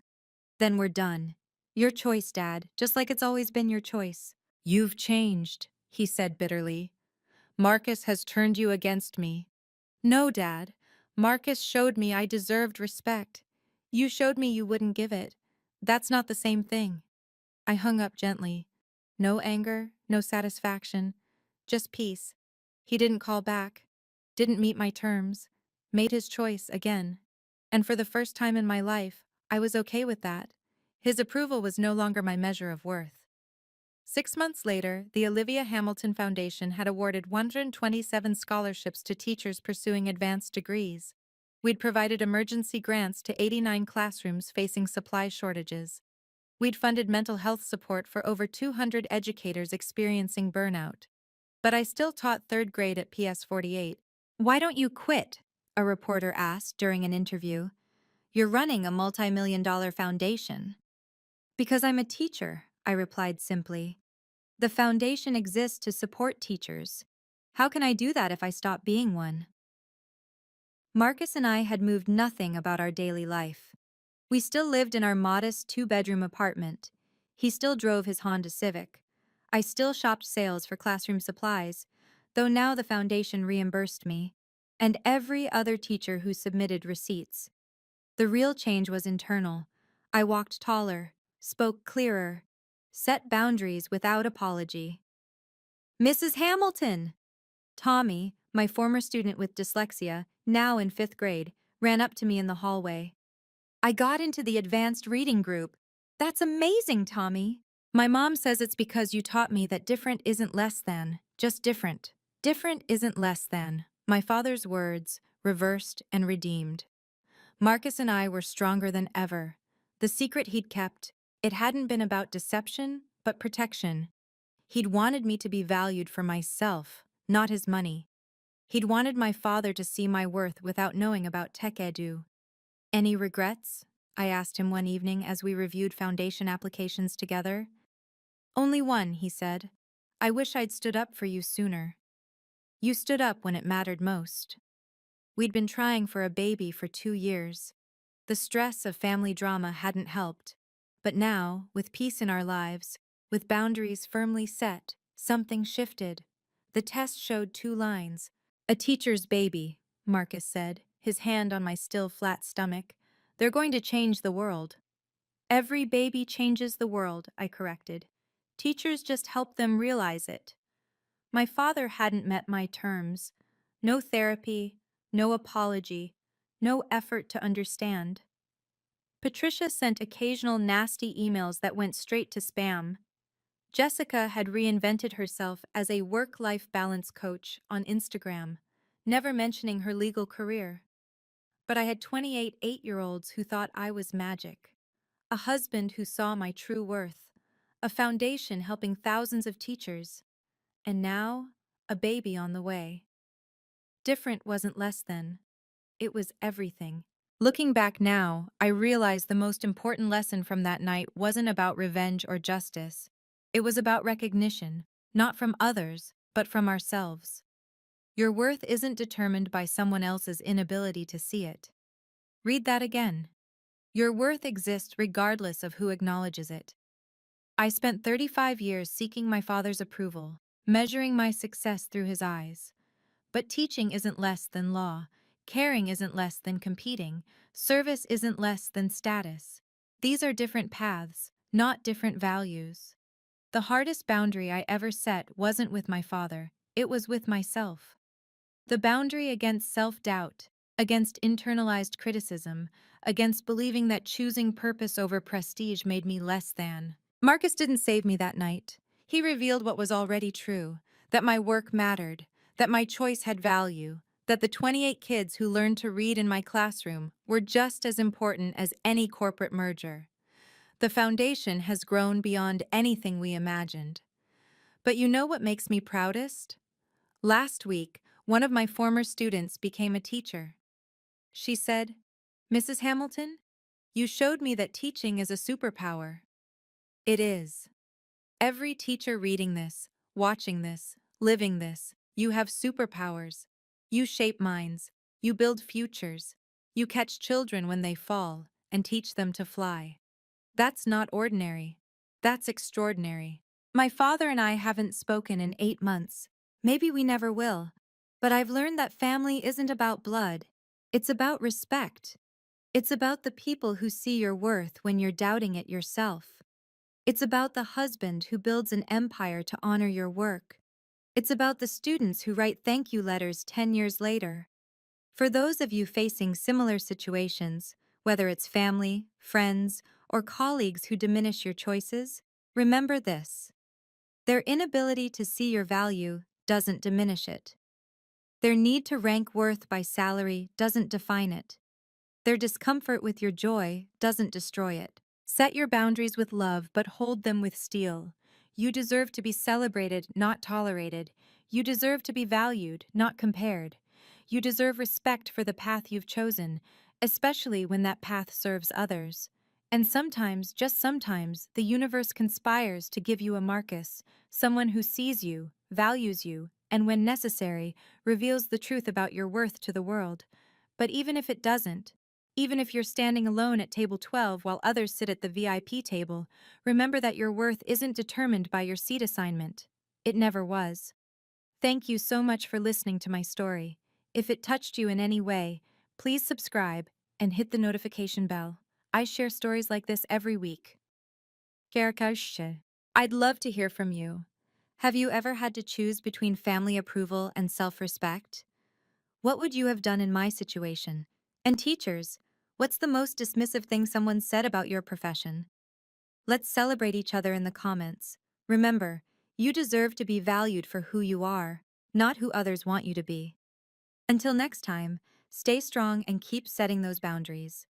S1: Then we're done. Your choice, Dad, just like it's always been your choice. You've changed, he said bitterly. Marcus has turned you against me. No, Dad. Marcus showed me I deserved respect. You showed me you wouldn't give it. That's not the same thing. I hung up gently. No anger, no satisfaction, just peace. He didn't call back, didn't meet my terms, made his choice again. And for the first time in my life, I was okay with that. His approval was no longer my measure of worth. 6 months later, the Olivia Hamilton Foundation had awarded 127 scholarships to teachers pursuing advanced degrees. We'd provided emergency grants to 89 classrooms facing supply shortages. We'd funded mental health support for over 200 educators experiencing burnout. But I still taught third grade at PS 48. "Why don't you quit?" a reporter asked during an interview. "You're running a multi-million-dollar foundation." "Because I'm a teacher," I replied simply. "The foundation exists to support teachers. How can I do that if I stop being one?" Marcus and I had moved nothing about our daily life. We still lived in our modest two-bedroom apartment. He still drove his Honda Civic. I still shopped sales for classroom supplies, though now the foundation reimbursed me, and every other teacher who submitted receipts. The real change was internal. I walked taller, spoke clearer, set boundaries without apology. "Mrs. Hamilton!" Tommy, my former student with dyslexia, now in 5th grade, ran up to me in the hallway. "I got into the advanced reading group." "That's amazing, Tommy." "My mom says it's because you taught me that different isn't less than, just different. Different isn't less than." My father's words, reversed and redeemed. Marcus and I were stronger than ever. The secret he'd kept, it hadn't been about deception, but protection. He'd wanted me to be valued for myself, not his money. He'd wanted my father to see my worth without knowing about tech edu. "Any regrets?" I asked him one evening as we reviewed foundation applications together. "Only one," he said. "I wish I'd stood up for you sooner." "You stood up when it mattered most." We'd been trying for a baby for 2 years. The stress of family drama hadn't helped. But now, with peace in our lives, with boundaries firmly set, something shifted. The test showed 2 lines. "A teacher's baby," Marcus said, his hand on my still flat stomach. "They're going to change the world." "Every baby changes the world," I corrected. "Teachers just help them realize it." My father hadn't met my terms. No therapy, no apology, no effort to understand. Patricia sent occasional nasty emails that went straight to spam. Jessica had reinvented herself as a work-life balance coach on Instagram, never mentioning her legal career. But I had 28 eight-year-olds who thought I was magic, a husband who saw my true worth, a foundation helping thousands of teachers, and now, a baby on the way. Different wasn't less than. It was everything. Looking back now, I realize the most important lesson from that night wasn't about revenge or justice. It was about recognition, not from others, but from ourselves. Your worth isn't determined by someone else's inability to see it. Read that again. Your worth exists regardless of who acknowledges it. I spent 35 years seeking my father's approval, measuring my success through his eyes. But teaching isn't less than law. Caring isn't less than competing. Service isn't less than status. These are different paths, not different values. The hardest boundary I ever set wasn't with my father, it was with myself. The boundary against self-doubt, against internalized criticism, against believing that choosing purpose over prestige made me less than. Marcus didn't save me that night. He revealed what was already true, that my work mattered, that my choice had value, that the 28 kids who learned to read in my classroom were just as important as any corporate merger. The foundation has grown beyond anything we imagined. But you know what makes me proudest? Last week, one of my former students became a teacher. She said, "Mrs. Hamilton, you showed me that teaching is a superpower." It is. Every teacher reading this, watching this, living this, you have superpowers. You shape minds. You build futures. You catch children when they fall and teach them to fly. That's not ordinary. That's extraordinary. My father and I haven't spoken in 8 months. Maybe we never will. But I've learned that family isn't about blood. It's about respect. It's about the people who see your worth when you're doubting it yourself. It's about the husband who builds an empire to honor your work. It's about the students who write thank you letters 10 years later. For those of you facing similar situations, whether it's family, friends, or colleagues who diminish your choices, remember this. Their inability to see your value doesn't diminish it. Their need to rank worth by salary doesn't define it. Their discomfort with your joy doesn't destroy it. Set your boundaries with love, but hold them with steel. You deserve to be celebrated, not tolerated. You deserve to be valued, not compared. You deserve respect for the path you've chosen, especially when that path serves others. And sometimes, just sometimes, the universe conspires to give you a Marcus, someone who sees you, values you, and when necessary, reveals the truth about your worth to the world. But even if it doesn't, even if you're standing alone at table 12 while others sit at the VIP table, remember that your worth isn't determined by your seat assignment. It never was. Thank you so much for listening to my story. If it touched you in any way, please subscribe and hit the notification bell. I share stories like this every week. I'd love to hear from you. Have you ever had to choose between family approval and self-respect? What would you have done in my situation? And teachers, what's the most dismissive thing someone said about your profession? Let's celebrate each other in the comments. Remember, you deserve to be valued for who you are, not who others want you to be. Until next time, stay strong and keep setting those boundaries.